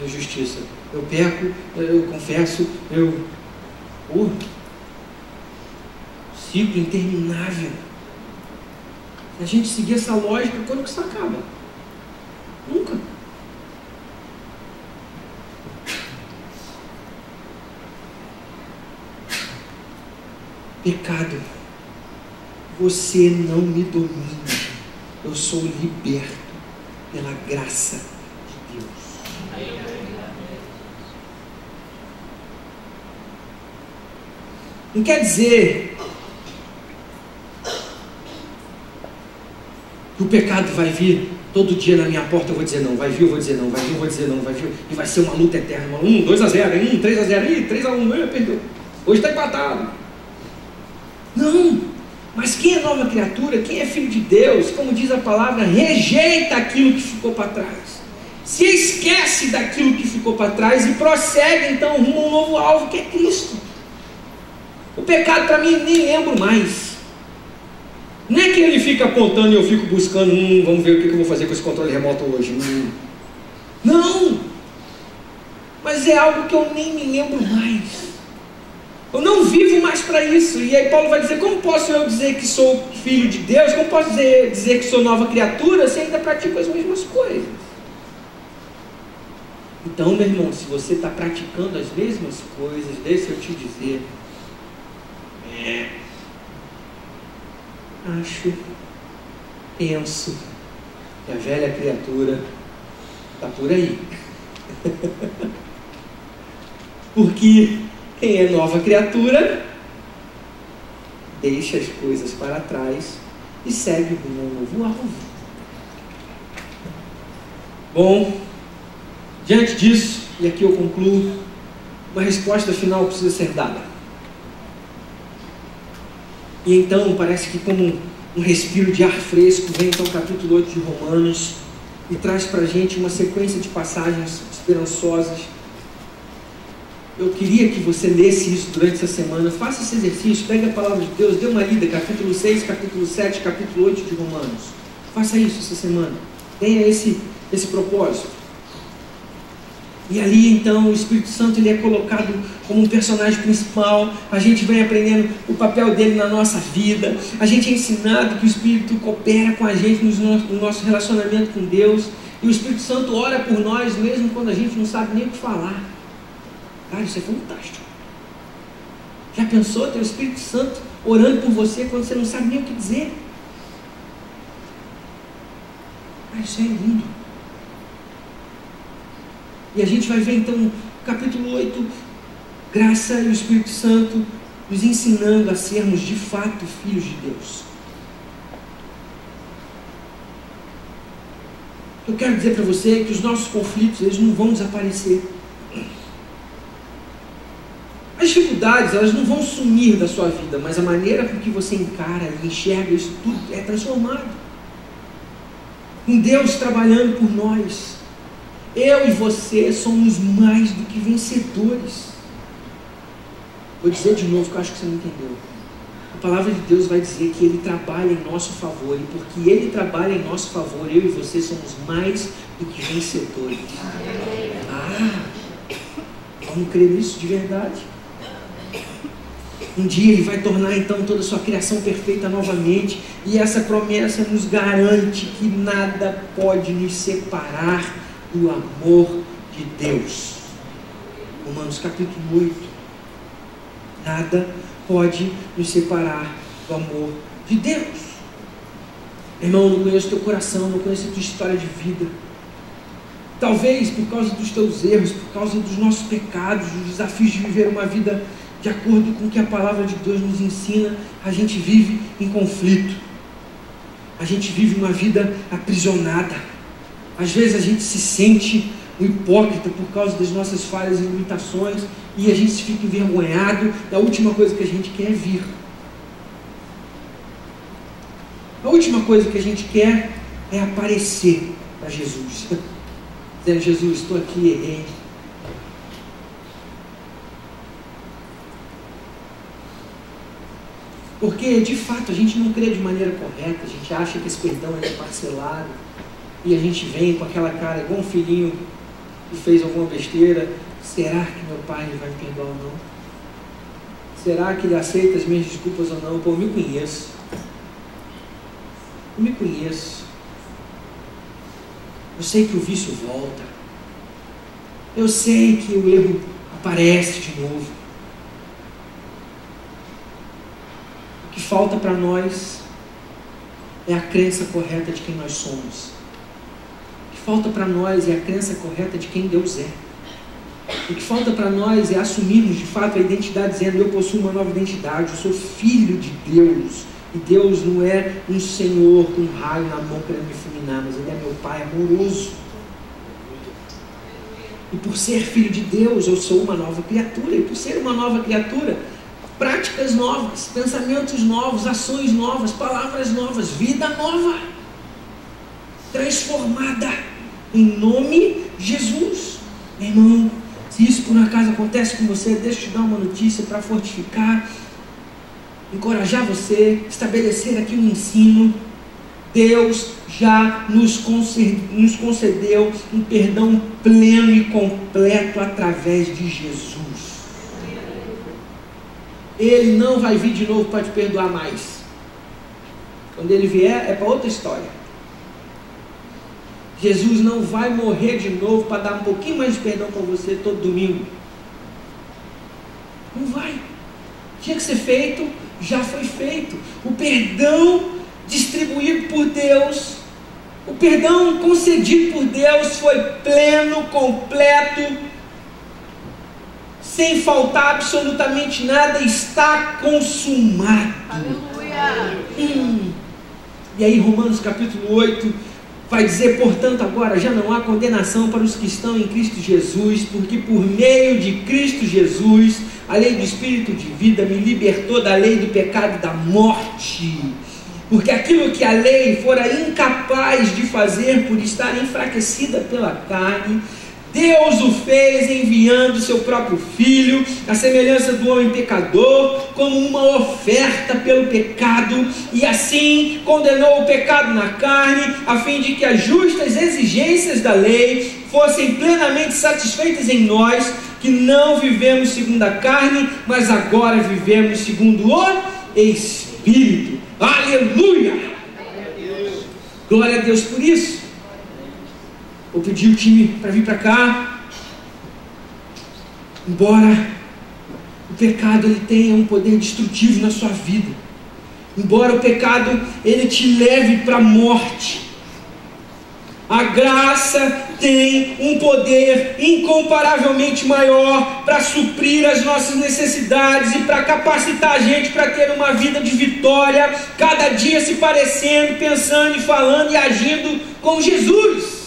justiça. Eu peco, eu confesso, ciclo interminável. Se a gente seguir essa lógica, quando que isso acaba? Nunca. Pecado, você não me domina. Eu sou liberto pela graça de Deus. Não quer dizer que o pecado vai vir todo dia na minha porta, eu vou dizer não, vai vir, eu vou dizer não, vai vir, eu vou dizer não, vai vir, e vai ser uma luta eterna, 2-0, 3-0, 3-1, perdeu. Hoje está empatado. Não, mas quem é nova criatura, quem é filho de Deus, como diz a palavra, rejeita aquilo que ficou para trás, se esquece daquilo que ficou para trás e prossegue então rumo a um novo alvo, que é Cristo. O pecado para mim nem lembro mais. Não é que ele fica apontando e eu fico buscando, vamos ver o que eu vou fazer com esse controle remoto hoje. Não, mas é algo que eu nem me lembro mais. Eu não vivo mais para isso. E aí Paulo vai dizer, como posso eu dizer que sou filho de Deus? Como posso dizer que sou nova criatura se ainda pratico as mesmas coisas? Então, meu irmão, se você está praticando as mesmas coisas, deixa eu te dizer, penso que a velha criatura está por aí. Porque quem é nova criatura deixa as coisas para trás e segue rumo a um novo alvo. Bom, diante disso, e aqui eu concluo, uma resposta final precisa ser dada. E então parece que como um respiro de ar fresco vem então o capítulo 8 de Romanos e traz para a gente uma sequência de passagens esperançosas. Eu queria que você lesse isso durante essa semana. Faça esse exercício, pegue a palavra de Deus, dê uma lida, capítulo 6, capítulo 7, capítulo 8 de Romanos. Faça isso essa semana. Tenha esse propósito. E ali então o Espírito Santo ele é colocado como um personagem principal. A gente vem aprendendo o papel dele na nossa vida. A gente é ensinado que o Espírito coopera com a gente no nosso relacionamento com Deus. E o Espírito Santo ora por nós mesmo quando a gente não sabe nem o que falar. Cara, isso é fantástico. Já pensou ter o Espírito Santo orando por você quando você não sabe nem o que dizer? Cara, isso é lindo. E a gente vai ver então, no capítulo 8, graça e o Espírito Santo nos ensinando a sermos de fato filhos de Deus. Eu quero dizer para você que os nossos conflitos, eles não vão desaparecer. As dificuldades, elas não vão sumir da sua vida, mas a maneira com que você encara e enxerga isso tudo é transformado. Com Deus trabalhando por nós, eu e você somos mais do que vencedores. Vou dizer de novo que eu acho que você não entendeu. A palavra de Deus vai dizer que Ele trabalha em nosso favor, e porque Ele trabalha em nosso favor, eu e você somos mais do que vencedores. Vamos crer nisso de verdade? Um dia Ele vai tornar então toda a sua criação perfeita novamente, e essa promessa nos garante que nada pode nos separar do amor de Deus. Romanos capítulo 8. Nada pode nos separar do amor de Deus. Irmão, eu não conheço teu coração, não conheço a tua história de vida. Talvez por causa dos teus erros, por causa dos nossos pecados, dos desafios de viver uma vida de acordo com o que a palavra de Deus nos ensina, a gente vive em conflito. A gente vive uma vida aprisionada. Às vezes a gente se sente um hipócrita por causa das nossas falhas e limitações, e a gente se fica envergonhado. A última coisa que a gente quer é vir. A última coisa que a gente quer é aparecer para Jesus. Dizendo, Jesus, estou aqui, errei. Porque, de fato, a gente não crê de maneira correta. A gente acha que esse perdão é parcelado. E a gente vem com aquela cara, igual um filhinho que fez alguma besteira. Será que meu pai vai me perdoar ou não? Será que ele aceita as minhas desculpas ou não? Pô, eu me conheço. Eu me conheço. Eu sei que o vício volta. Eu sei que o erro aparece de novo. O que falta para nós é a crença correta de quem nós somos. O que falta para nós é a crença correta de quem Deus é. O que falta para nós é assumirmos de fato a identidade, dizendo, eu possuo uma nova identidade, eu sou filho de Deus. E Deus não é um Senhor com um raio na mão querendo me fulminar, mas Ele é meu Pai amoroso. E por ser filho de Deus, eu sou uma nova criatura. E por ser uma nova criatura, práticas novas, pensamentos novos, ações novas, palavras novas, vida nova, transformada, em nome de Jesus. Meu irmão, se isso por um acaso acontece com você, deixa eu te dar uma notícia para fortificar, encorajar você, estabelecer aqui um ensino. Deus já nos concedeu um perdão pleno e completo através de Jesus. Ele não vai vir de novo para te perdoar mais. Quando ele vier, é para outra história. Jesus não vai morrer de novo para dar um pouquinho mais de perdão para você todo domingo. Não vai. Tinha que ser feito, já foi feito. O perdão distribuído por Deus, o perdão concedido por Deus foi pleno, completo, sem faltar absolutamente nada, está consumado. Aleluia! E aí Romanos capítulo 8 vai dizer: portanto agora já não há condenação para os que estão em Cristo Jesus, porque por meio de Cristo Jesus a lei do Espírito de vida me libertou da lei do pecado e da morte. Porque aquilo que a lei fora incapaz de fazer por estar enfraquecida pela carne, Deus o fez enviando o seu próprio Filho, à semelhança do homem pecador, como uma oferta pelo pecado, e assim condenou o pecado na carne, a fim de que as justas exigências da lei fossem plenamente satisfeitas em nós, que não vivemos segundo a carne, mas agora vivemos segundo o Espírito. Aleluia! Glória a Deus por isso. Vou pedir o time para vir para cá. Embora o pecado ele tenha um poder destrutivo na sua vida, embora o pecado ele te leve para a morte, a graça tem um poder incomparavelmente maior para suprir as nossas necessidades e para capacitar a gente para ter uma vida de vitória, cada dia se parecendo, pensando e falando e agindo com Jesus.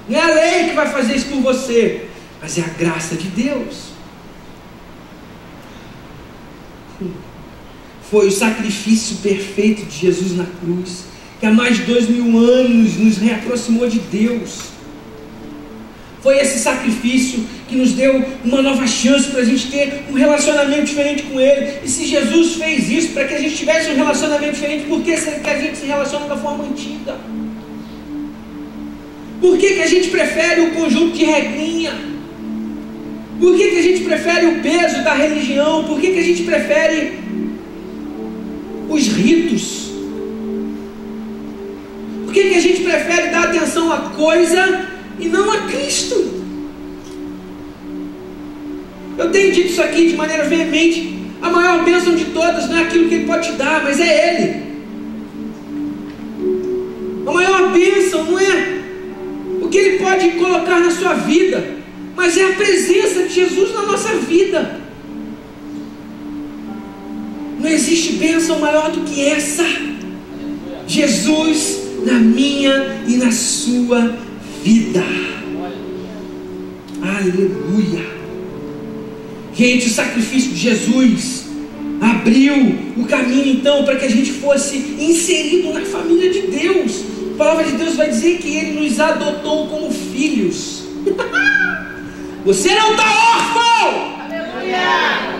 Não é a lei que vai fazer isso por você, mas é a graça de Deus. Foi o sacrifício perfeito de Jesus na cruz, que há mais de 2000 anos nos reaproximou de Deus. Foi esse sacrifício que nos deu uma nova chance para a gente ter um relacionamento diferente com Ele. E se Jesus fez isso para que a gente tivesse um relacionamento diferente, por que a gente se relaciona da forma antiga? Por que a gente prefere o conjunto de regrinha? Por que a gente prefere o peso da religião? Por que a gente prefere os ritos? Por que a gente prefere dar atenção à coisa e não a Cristo? Eu tenho dito isso aqui de maneira veemente. A maior bênção de todas não é aquilo que Ele pode te dar, mas é Ele. A maior bênção não é o que Ele pode colocar na sua vida, mas é a presença de Jesus na nossa vida. Não existe bênção maior do que essa. Jesus na minha e na sua vida. Aleluia. Gente, o sacrifício de Jesus abriu o caminho então para que a gente fosse inserido na família de Deus. A palavra de Deus vai dizer que Ele nos adotou como filhos. Você não está órfão. Aleluia.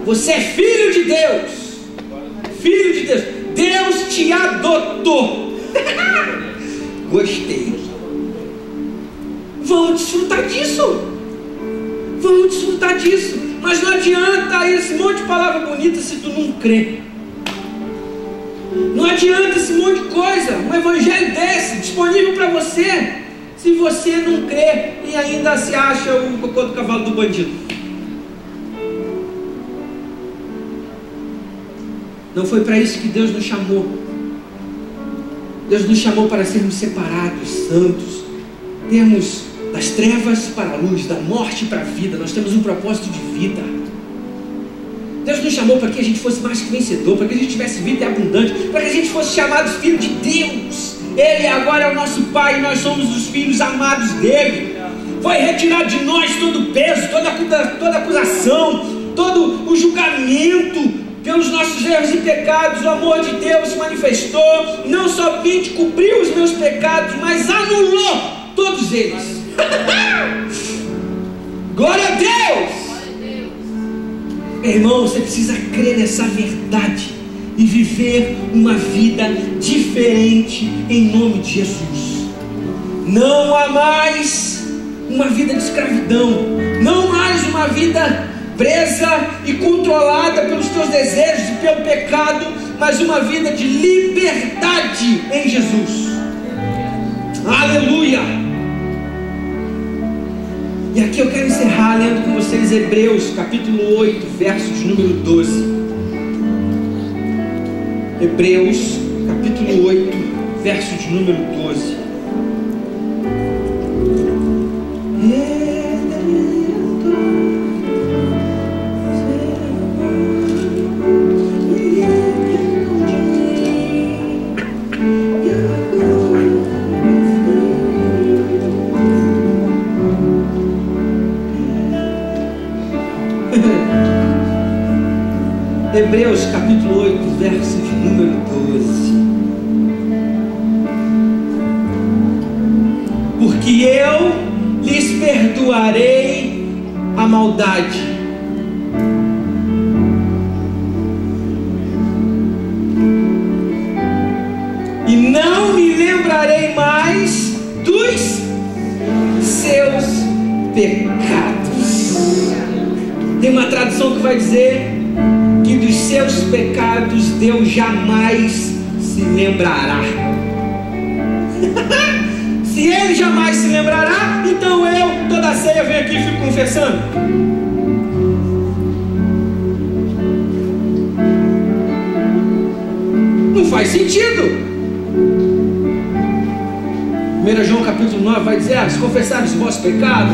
Você é filho de Deus. Filho de Deus. Deus te adotou. Gostei. Vamos desfrutar disso. Vamos desfrutar disso. Mas não adianta esse monte de palavra bonita se tu não crê. Não adianta esse monte de coisa, um evangelho desse disponível para você, se você não crê e ainda se acha o cocô do cavalo do bandido. Não foi para isso que Deus nos chamou. Deus nos chamou para sermos separados, santos. Temos das trevas para a luz, da morte para a vida. Nós temos um propósito de vida. Deus nos chamou para que a gente fosse mais que vencedor, para que a gente tivesse vida abundante, para que a gente fosse chamado filho de Deus. Ele agora é o nosso Pai e nós somos os filhos amados dele. Foi retirado de nós todo o peso, toda acusação, todo o julgamento pelos nossos erros e pecados. O amor de Deus se manifestou, não somente cobriu os meus pecados, mas anulou todos eles. Glória a Deus! Meu irmão, você precisa crer nessa verdade e viver uma vida diferente em nome de Jesus. Não há mais uma vida de escravidão, não mais uma vida presa e controlada pelos teus desejos e pelo pecado, mas uma vida de liberdade em Jesus. Aleluia! E aqui eu quero encerrar lendo com vocês Hebreus capítulo 8, versos número 12. Hebreus capítulo 8, verso de número 12. Hebreus capítulo 8, verso de número 12. Porque eu lhes perdoarei a maldade, e não me lembrarei mais dos seus pecados. Tem uma tradução que vai dizer que dos seus pecados Deus jamais se lembrará. Se Ele jamais se lembrará, então eu, toda a ceia, venho aqui e fico confessando. Não faz sentido. 1 João capítulo 9 vai dizer: se confessares os vossos pecados.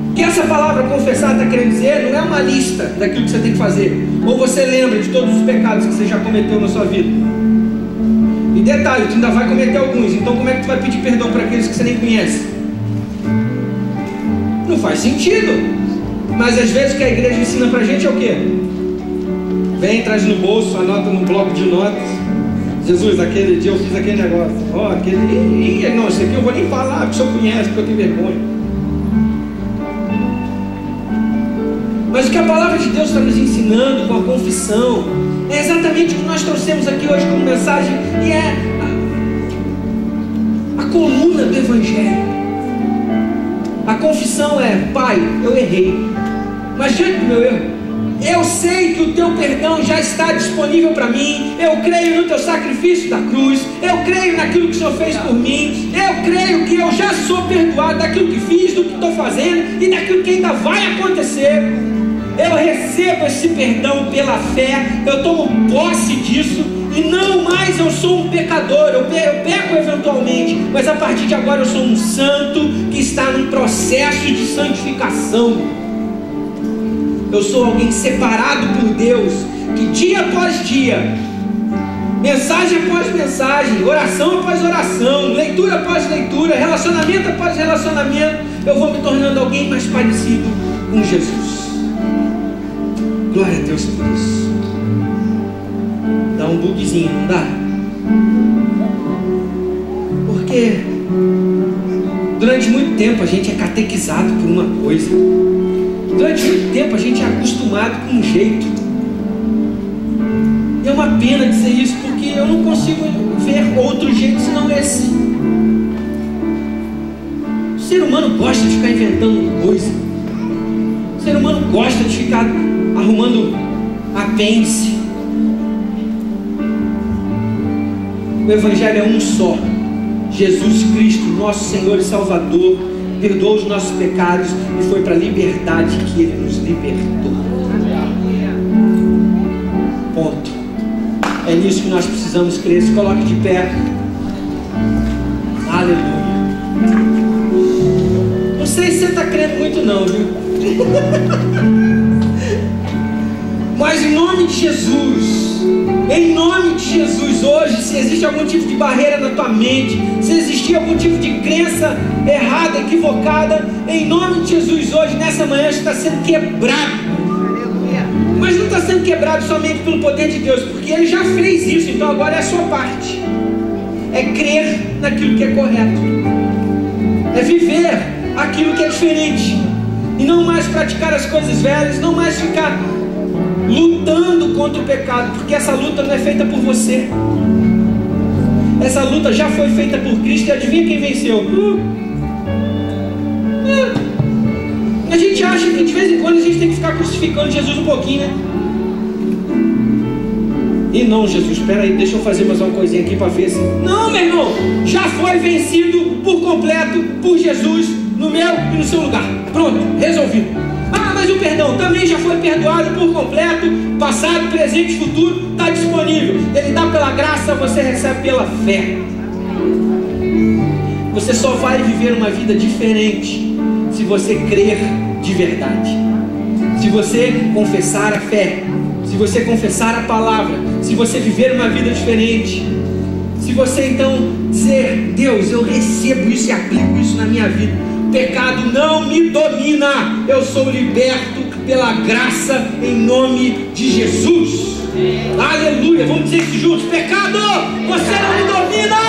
O que essa palavra confessar está querendo dizer não é uma lista daquilo que você tem que fazer, ou você lembra de todos os pecados que você já cometeu na sua vida. E detalhe, tu ainda vai cometer alguns, então como é que tu vai pedir perdão para aqueles que você nem conhece? Não faz sentido. Mas às vezes o que a igreja ensina pra gente é o quê? Vem, traz no bolso, anota no bloco de notas: Jesus, aquele dia eu fiz aquele negócio, não, isso aqui eu vou nem falar, porque o senhor conhece, porque eu tenho vergonha. Mas o que a palavra de Deus está nos ensinando com a confissão é exatamente o que nós trouxemos aqui hoje como mensagem, e é a coluna do Evangelho. A confissão é: Pai, eu errei, mas diante do meu erro, eu sei que o teu perdão já está disponível para mim. Eu creio no teu sacrifício da cruz, eu creio naquilo que o Senhor fez por mim, eu creio que eu já sou perdoado daquilo que fiz, do que estou fazendo e daquilo que ainda vai acontecer. Eu recebo esse perdão pela fé, eu tomo posse disso, e não mais eu sou um pecador. Eu peco eventualmente, mas a partir de agora eu sou um santo que está num processo de santificação. Eu sou alguém separado por Deus, que dia após dia, mensagem após mensagem, oração após oração, leitura após leitura, relacionamento após relacionamento, eu vou me tornando alguém mais parecido com Jesus. Glória a Deus por isso. Dá um bugzinho, não dá? Porque durante muito tempo a gente é catequizado por uma coisa, durante muito tempo a gente é acostumado com um jeito. E é uma pena dizer isso, porque eu não consigo ver outro jeito senão esse. O ser humano gosta de ficar inventando coisa. O ser humano gosta de ficar arrumando apêndice. O Evangelho é um só: Jesus Cristo, nosso Senhor e Salvador, perdoou os nossos pecados e foi para a liberdade que Ele nos libertou. Ponto. É nisso que nós precisamos crer. Se coloque de pé. Aleluia. Não sei se você está crendo muito não, viu? Mas em nome de Jesus, Em nome de Jesus, hoje, se existe algum tipo de barreira na tua mente, se existir algum tipo de crença errada, equivocada, em nome de Jesus, hoje, nessa manhã, está sendo quebrado. Mas não está sendo quebrado somente pelo poder de Deus, porque Ele já fez isso, então agora é a sua parte. É crer naquilo que é correto, é viver aquilo que é diferente, e não mais praticar as coisas velhas, não mais ficar lutando contra o pecado, porque essa luta não é feita por você, essa luta já foi feita por Cristo. E adivinha quem venceu? A gente acha que de vez em quando a gente tem que ficar crucificando Jesus um pouquinho, né? E não, Jesus, espera aí, deixa eu fazer mais uma coisinha aqui para ver se... Não, meu irmão, já foi vencido por completo por Jesus no meu e no seu lugar. Pronto, resolvido. Ah, mas o perdão também já foi perdoado por completo, passado, presente e futuro, está disponível. Ele dá pela graça, você recebe pela fé. Você só vai viver uma vida diferente se você crer de verdade, se você confessar a fé, se você confessar a palavra, se você viver uma vida diferente, se você então dizer: Deus, eu recebo isso e aplico isso na minha vida, o pecado não me domina, eu sou liberto pela graça em nome de Jesus. Aleluia, vamos dizer isso juntos: pecado, você não me domina,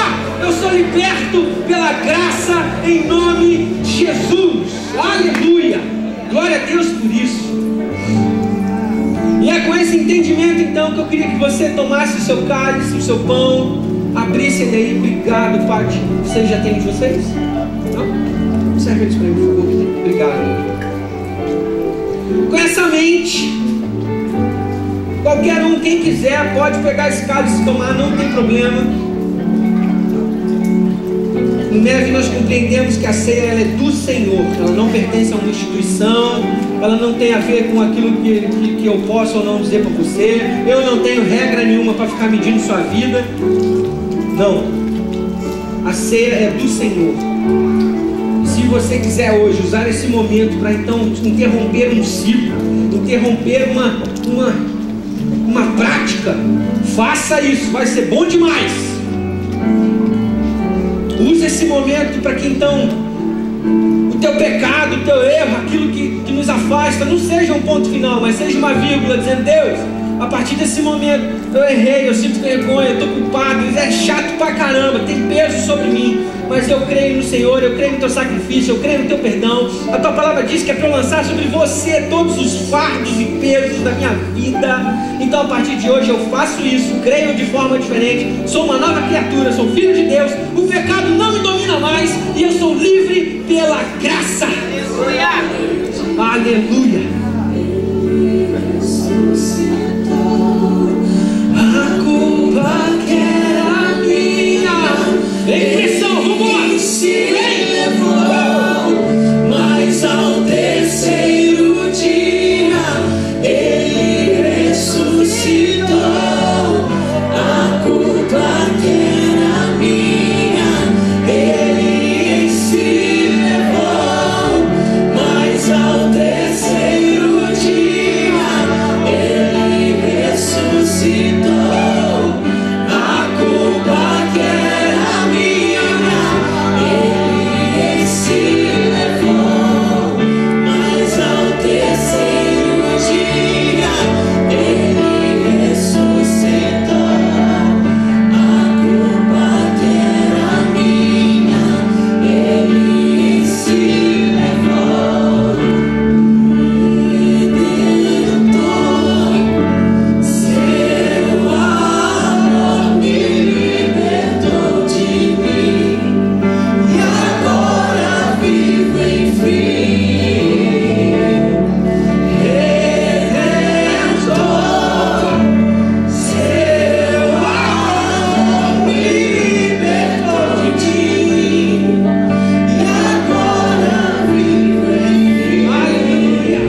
eu sou liberto pela graça em nome de Jesus. Aleluia, glória a Deus por isso. E é com esse entendimento então que eu queria que você tomasse o seu cálice, o seu pão, abrisse ele aí. Obrigado, Pai. Vocês já têm de vocês? Não? Serve isso para mim, por favor. Obrigado. Com essa mente, qualquer um, quem quiser, pode pegar esse cálice e tomar, não tem problema. No MEV nós compreendemos que a ceia ela é do Senhor, ela não pertence a uma instituição, ela não tem a ver com aquilo que eu posso ou não dizer para você. Eu não tenho regra nenhuma para ficar medindo sua vida. Não, a ceia é do Senhor. E se você quiser hoje usar esse momento para então interromper um ciclo, interromper uma prática, faça isso, vai ser bom demais. Use esse momento para que então o teu pecado, o teu erro, aquilo que nos afasta, não seja um ponto final, mas seja uma vírgula, dizendo: Deus, a partir desse momento eu errei, eu sinto vergonha, eu estou culpado, isso é chato pra caramba, tem peso sobre mim, mas eu creio no Senhor, eu creio no teu sacrifício, eu creio no teu perdão. A tua palavra diz que é para eu lançar sobre você todos os fardos e pesos da minha vida. Então a partir de hoje eu faço isso, creio de forma diferente, sou uma nova criatura, sou filho de Deus, o pecado não me domina mais e eu sou livre pela graça. Aleluia! Aleluia! A culpa que era minha, em pressão, vambora! Se levou, mas ao terceiro dia ele ressuscitou. A culpa que era minha, ele se levou, mas ao terceiro dia ele ressuscitou. A culpa que era minha, ele se levou, mas ao terceiro dia ele ressuscitou. A culpa que era minha, ele se levou. Redentor, seu amor me libertou de mim, e agora vivo enfim. Redentor, seu amor me libertou de mim, e agora vivo enfim. Aleluia!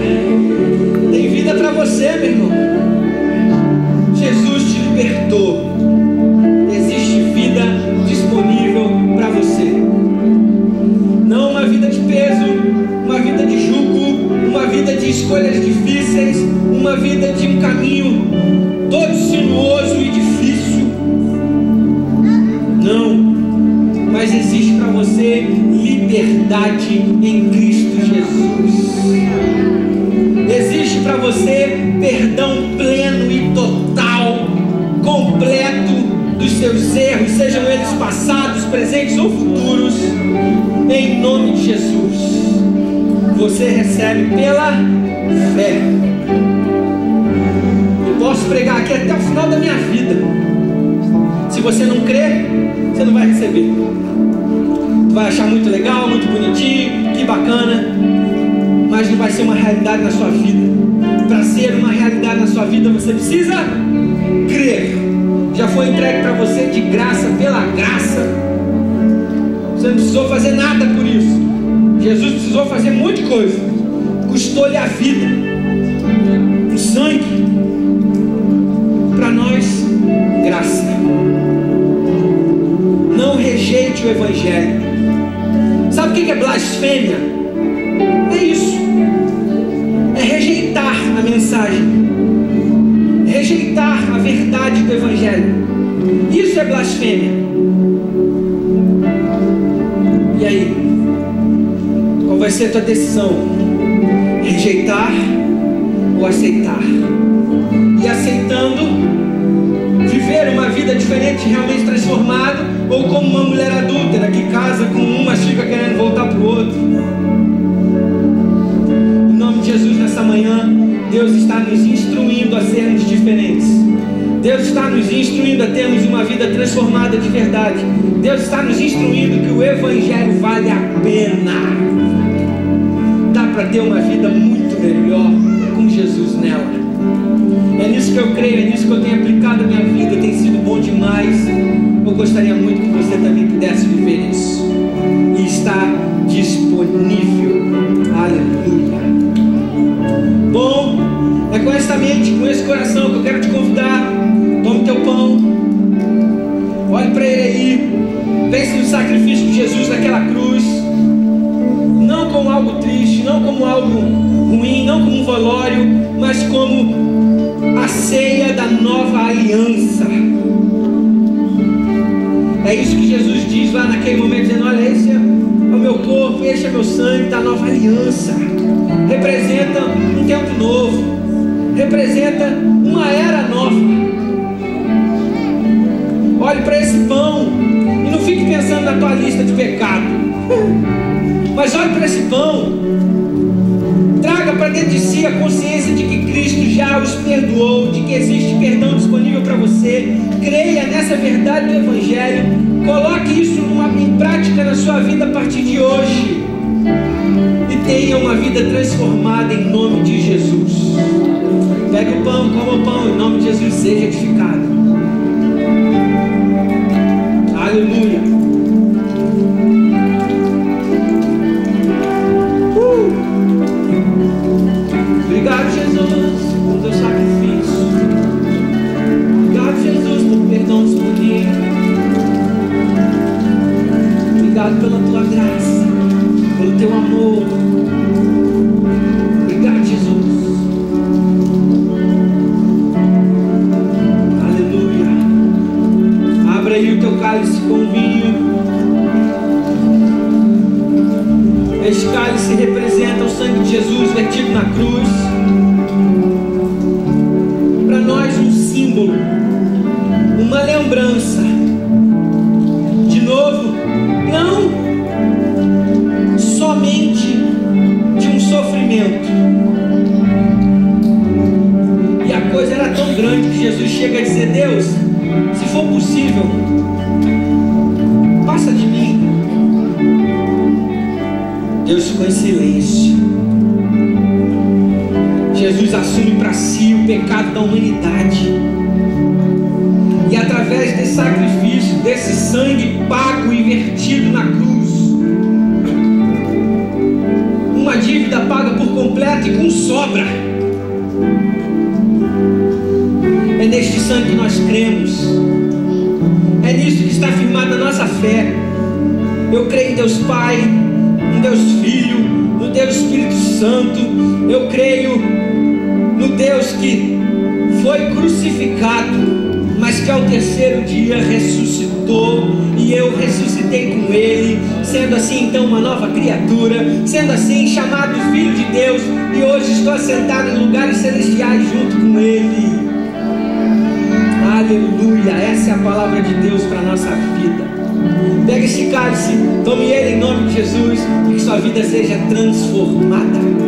Tem vida para você, meu irmão. Jesus te libertou. Existe vida disponível para você. Não uma vida de peso, uma vida de jugo, uma vida de escolhas difíceis, uma vida de um caminho todo sinuoso e difícil. mas existe para você liberdade em Cristo Jesus. Existe para você perdão pleno e total, completo dos seus erros, sejam eles passados, presentes ou futuros, em nome de Jesus. Você recebe pela fé. Eu posso pregar aqui até o final da minha vida. Se você não crer, você não vai receber. Tu vai achar muito legal, muito bonitinho, que bacana, mas não vai ser uma realidade na sua vida. Para ser uma realidade na sua vida, você precisa crer. Já foi entregue para você de graça, pela graça. Você não precisou fazer nada por isso. Jesus precisou fazer muita coisa. Custou-lhe a vida, o sangue. Para nós, graça. Não rejeite o Evangelho. Sabe o que é blasfêmia? É isso. É rejeitar a mensagem, rejeitar a verdade do Evangelho. Isso é blasfêmia. E aí? Qual vai ser a tua decisão? Rejeitar ou aceitar? E aceitando, viver uma vida diferente, realmente transformado, ou como uma mulher adúltera que casa com um, mas fica querendo voltar para o outro. Em nome de Jesus, nessa manhã, Deus está nos instruindo a sermos diferentes. Deus está nos instruindo a termos uma vida transformada de verdade. Deus está nos instruindo que o Evangelho vale a pena. Dá para ter uma vida muito melhor com Jesus nela. É nisso que eu creio, é nisso que eu tenho aplicado a minha vida. Tem sido bom demais. Eu gostaria muito que você também pudesse viver isso. E está disponível. Aleluia. Bom, é com esta mente, com esse coração que eu quero te convidar. Tome teu pão, olhe para ele aí, pense no sacrifício de Jesus naquela cruz, não como algo triste, não como algo ruim, não como um velório, mas como a ceia da nova aliança. É isso que Jesus diz lá naquele momento, dizendo: olha, esse é o meu corpo, esse é meu sangue da nova aliança. Representa um tempo novo, representa uma era nova. Olhe para esse pão e não fique pensando na tua lista de pecado, mas olhe para esse pão. Traga para dentro de si a consciência de que Cristo já os perdoou, de que existe perdão disponível para você. Creia nessa verdade do Evangelho. Coloque isso em prática na sua vida a partir de hoje. E tenha uma vida transformada em nome de Jesus. Pegue o pão, coma o pão, em nome de Jesus, seja edificado. Aleluia. Obrigado, Jesus, por teu sacrifício. Obrigado, Jesus, por perdão disponível. Obrigado pela tua graça, pelo teu amor. Obrigado, Jesus. Aleluia. Abra aí o teu cálice com vinho. Este cálice representa o sangue de Jesus vertido na cruz. Para nós, um símbolo, uma lembrança. De novo, não somente de um sofrimento. E a coisa era tão grande que Jesus chega a dizer: Deus, se for possível, passa de mim. Deus ficou em silêncio. Jesus assume para si o pecado da humanidade. E através desse sacrifício, desse sangue pago e vertido na cruz, uma dívida paga por completo e com sobra. É neste sangue que nós cremos. É nisso que está firmada a nossa fé. Eu creio em Deus Pai, no Deus Filho, no Deus Espírito Santo. Eu creio no Deus que foi crucificado, mas que ao terceiro dia ressuscitou, e e eu ressuscitei com Ele, sendo assim então uma nova criatura, sendo assim chamado Filho de Deus, e hoje estou assentado em lugares celestiais junto com Ele. Aleluia, essa é a palavra de Deus para a nossa vida. Pega esse cálice, tome ele em nome de Jesus, e que sua vida seja transformada.